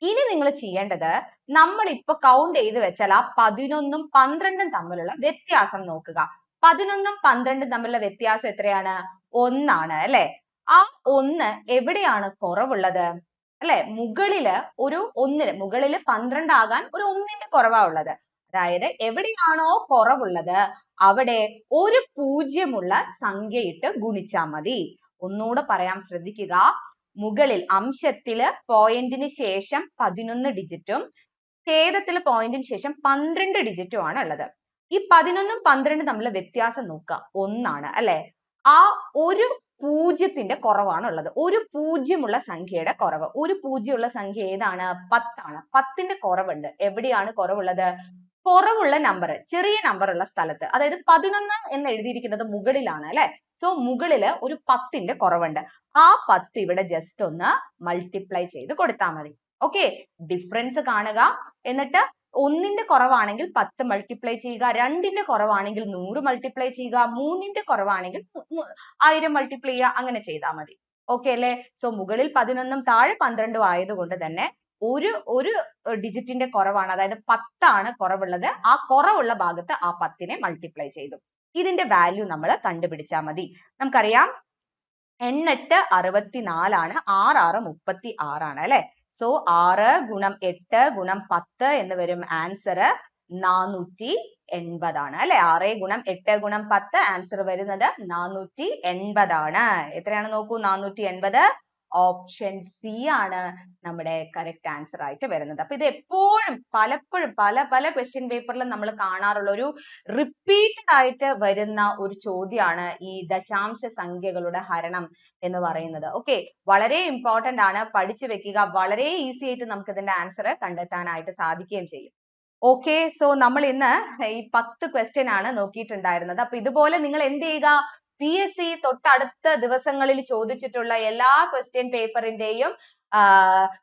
ഇനി നിങ്ങൾ ചെയ്യേണ്ടത്, നമ്മൾ ഇപ്പൊ കൗണ്ട് ചെയ്ത് വെച്ചാൽ ആ 11ഉം 12ഉം തമ്മിലുള്ള വ്യത്യാസം നോക്കുക. 11ഉം 12ഉം തമ്മിലുള്ള വ്യത്യാസം എത്രയാണ്? 1 ആണ് അല്ലെ? ആ 1 എവിടെയാണ് കുറവുള്ളത്? അല്ലെ, മുകളില് ഒരു 1 മുകളില് 12 ആകാൻ ഒരു 1ന്റെ കുറവാ ഉള്ളത്. അതായത് എവിടെയാണോ കുറവുള്ളത് അവിടെ ഒരു 0 ഉള്ള സംഖ്യയിട്ട് ഗുണിച്ചാൽ മതി. ഒന്നുകൂടെ പറയാം, ശ്രദ്ധിക്കുക. മുകളിൽ അംശത്തില് പോയിന്റിന് ശേഷം 11 ഡിജിറ്റും ഛേദത്തില് പോയിന്റിന് ശേഷം 12 ഡിജിറ്റും ആണ് ഉള്ളത്. ഈ 11ഉം 12ഉം തമ്മിലുള്ള വ്യത്യാസം നോക്കുക, 1 ആണ് അല്ലെ? ആ ഒരു 0ത്തിന്റെ കുറവാണ് ഉള്ളത്. ഒരു 0 ഉള്ള സംഖ്യയുടെ കുറവ്. ഒരു 0 ഉള്ള സംഖ്യ ഏതാണ്? 10 ആണ്. 10ന്റെ കുറവുണ്ട്. എവിടെയാണ് കുറവുള്ളത്? കുറവുള്ള നമ്പർ, ചെറിയ നമ്പർ ഉള്ള സ്ഥലത്ത്, അതായത് 11 എന്ന് എഴുതിയിരിക്കുന്നത് മുകളിലാണ് അല്ലെ. സോ മുകളില് ഒരു 10ന്റെ കുറവുണ്ട്. ആ 10 ഇവിടെ ജസ്റ്റ് ഒന്ന് മൾട്ടിപ്ലൈ ചെയ്ത് കൊടുത്താൽ മതി. ഓക്കെ, ഡിഫറൻസ് കാണുക, എന്നിട്ട് ഒന്നിന്റെ കുറവാണെങ്കിൽ 10 മൾട്ടിപ്ലൈ ചെയ്യുക, രണ്ടിന്റെ കുറവാണെങ്കിൽ 100 മൾട്ടിപ്ലൈ ചെയ്യുക, മൂന്നിന്റെ കുറവാണെങ്കിൽ 1000 മൾട്ടിപ്ലൈ ചെയ്യുക, അങ്ങനെ ചെയ്താൽ മതി. ഓക്കെ അല്ലേ. സോ മുകളിൽ 11ഉം താഴെ 12ഉം ആയതുകൊണ്ട് തന്നെ ഒരു ഡിജിറ്റിന്റെ കുറവാണ്, അതായത് 10 ആണ് കുറവുള്ളത്. ആ കുറവുള്ള ഭാഗത്ത് ആ 10നെ മൾട്ടിപ്ലൈ ചെയ്തു. ഇതിന്റെ വാല്യൂ നമ്മൾ കണ്ടുപിടിച്ചാൽ മതി. നമുക്കറിയാം 8 64 ആണ്, 6 36 ആണ് അല്ലെ. സോ 6 ഗുണം 8 ഗുണം 10 എന്ന് വരും ആൻസർ 480 ആണ് അല്ലെ. 6 ഗുണം 8 ഗുണം 10 ആൻസർ വരുന്നത് 480 ആണ്. എത്രയാണ് നോക്കൂ, 480. ഓപ്ഷൻ സി ആണ് നമ്മുടെ കറക്റ്റ് ആൻസർ ആയിട്ട് വരുന്നത്. അപ്പൊ ഇത് എപ്പോഴും പലപ്പോഴും പല ക്വസ്റ്റ്യൻ പേപ്പറിലും നമ്മൾ കാണാറുള്ള ഒരു റിപ്പീറ്റഡ് ആയിട്ട് വരുന്ന ഒരു ചോദ്യമാണ് ഈ ദശാംശ സംഖ്യകളുടെ ഹരണം എന്ന് പറയുന്നത്. ഓക്കെ, വളരെ ഇമ്പോർട്ടന്റ് ആണ്, പഠിച്ചു വെക്കുക. വളരെ ഈസി ആയിട്ട് നമുക്ക് ഇതിന്റെ ആൻസർ കണ്ടെത്താനായിട്ട് സാധിക്കുകയും ചെയ്യും. ഓക്കെ, സോ നമ്മൾ ഇന്ന് ഈ 10 ക്വസ്റ്റ്യൻ ആണ് നോക്കിയിട്ടുണ്ടായിരുന്നത്. അപ്പൊ ഇതുപോലെ നിങ്ങൾ എന്ത് ചെയ്യുക, PSC തൊട്ടടുത്ത ദിവസങ്ങളിൽ ചോദിച്ചിട്ടുള്ള എല്ലാ ക്വസ്റ്റ്യൻ പേപ്പറിന്റെയും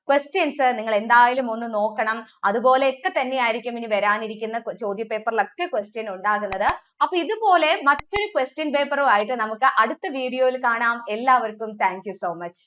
ക്വസ്റ്റ്യൻസ് നിങ്ങൾ എന്തായാലും ഒന്ന് നോക്കണം. അതുപോലെയൊക്കെ തന്നെയായിരിക്കും ഇനി വരാനിരിക്കുന്ന ചോദ്യ പേപ്പറിലൊക്കെ ക്വസ്റ്റ്യൻ ഉണ്ടാകുന്നത്. അപ്പൊ ഇതുപോലെ മറ്റൊരു ക്വസ്റ്റ്യൻ പേപ്പറുമായിട്ട് നമുക്ക് അടുത്ത വീഡിയോയിൽ കാണാം. എല്ലാവർക്കും താങ്ക് യു സോ മച്ച്.